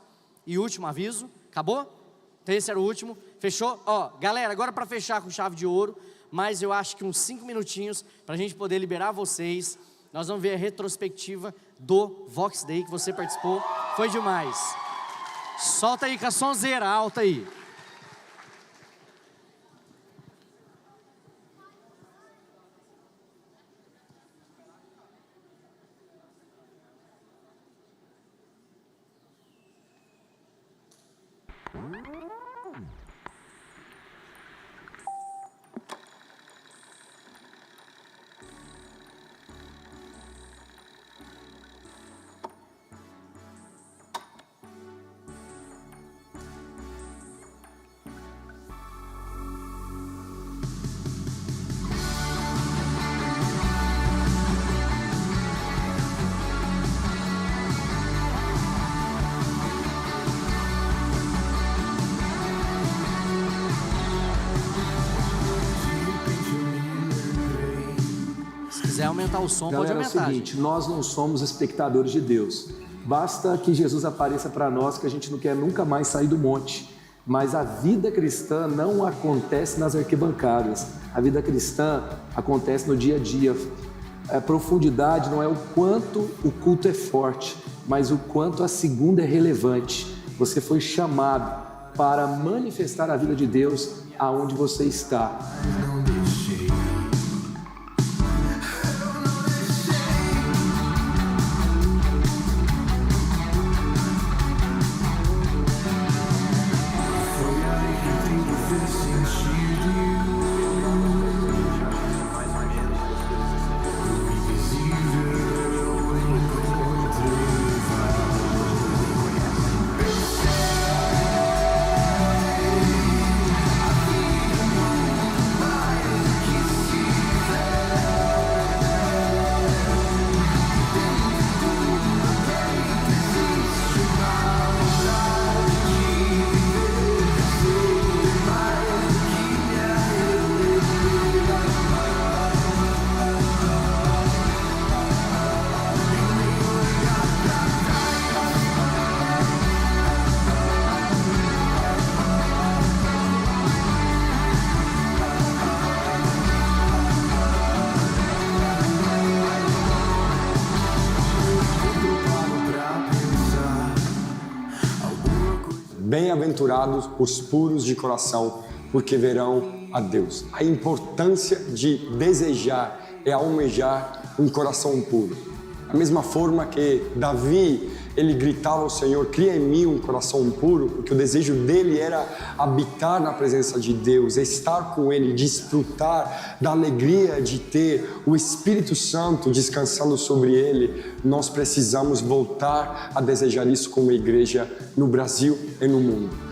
e último aviso, acabou? Então esse era o último, fechou? Ó, galera, agora para fechar com chave de ouro, mas eu acho que uns 5 minutinhos para a gente poder liberar vocês, nós vamos ver a retrospectiva do Vox Day que você participou, foi demais. Solta aí com a sonzeira alta aí. Se quiser aumentar o som, Galera, pode aumentar. É o seguinte, nós não somos espectadores de Deus. Basta que Jesus apareça para nós que a gente não quer nunca mais sair do monte. Mas a vida cristã não acontece nas arquibancadas. A vida cristã acontece no dia a dia. A profundidade não é o quanto o culto é forte, mas o quanto a segunda é relevante. Você foi chamado para manifestar a vida de Deus aonde você está. Bem-aventurados os puros de coração, porque verão a Deus. A importância de desejar é almejar um coração puro. Da mesma forma que Davi, ele gritava ao Senhor, cria em mim um coração puro, porque o desejo dele era habitar na presença de Deus, estar com Ele, desfrutar da alegria de ter o Espírito Santo descansando sobre ele. Nós precisamos voltar a desejar isso como igreja no Brasil e no mundo.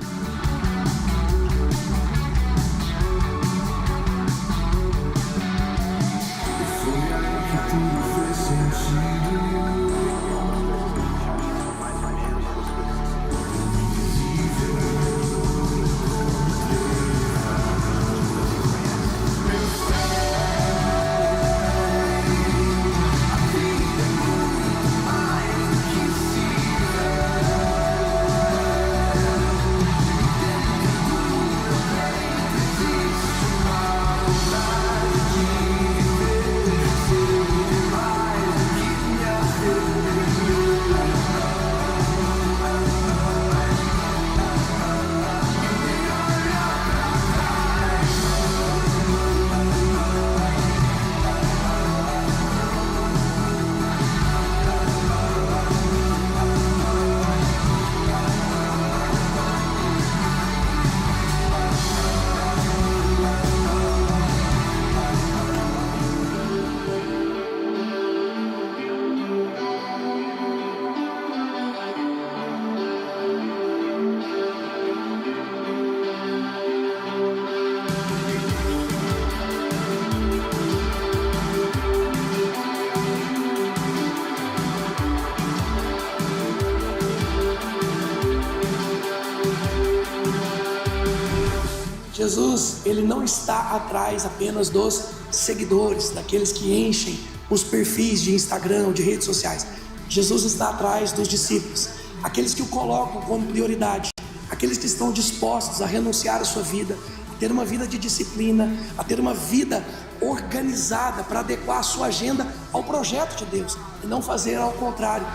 Jesus, ele não está atrás apenas dos seguidores, daqueles que enchem os perfis de Instagram, de redes sociais. Jesus está atrás dos discípulos, aqueles que o colocam como prioridade, aqueles que estão dispostos a renunciar à sua vida, a ter uma vida de disciplina, a ter uma vida organizada para adequar a sua agenda ao projeto de Deus e não fazer ao contrário.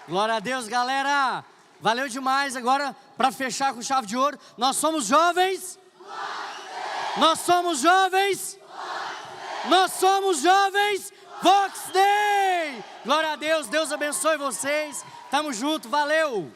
Glória a Deus, galera. Valeu demais. Agora, para fechar com chave de ouro, nós somos jovens. Nós somos jovens. Nós somos jovens. Vox Day. Glória a Deus. Deus abençoe vocês. Tamo junto. Valeu.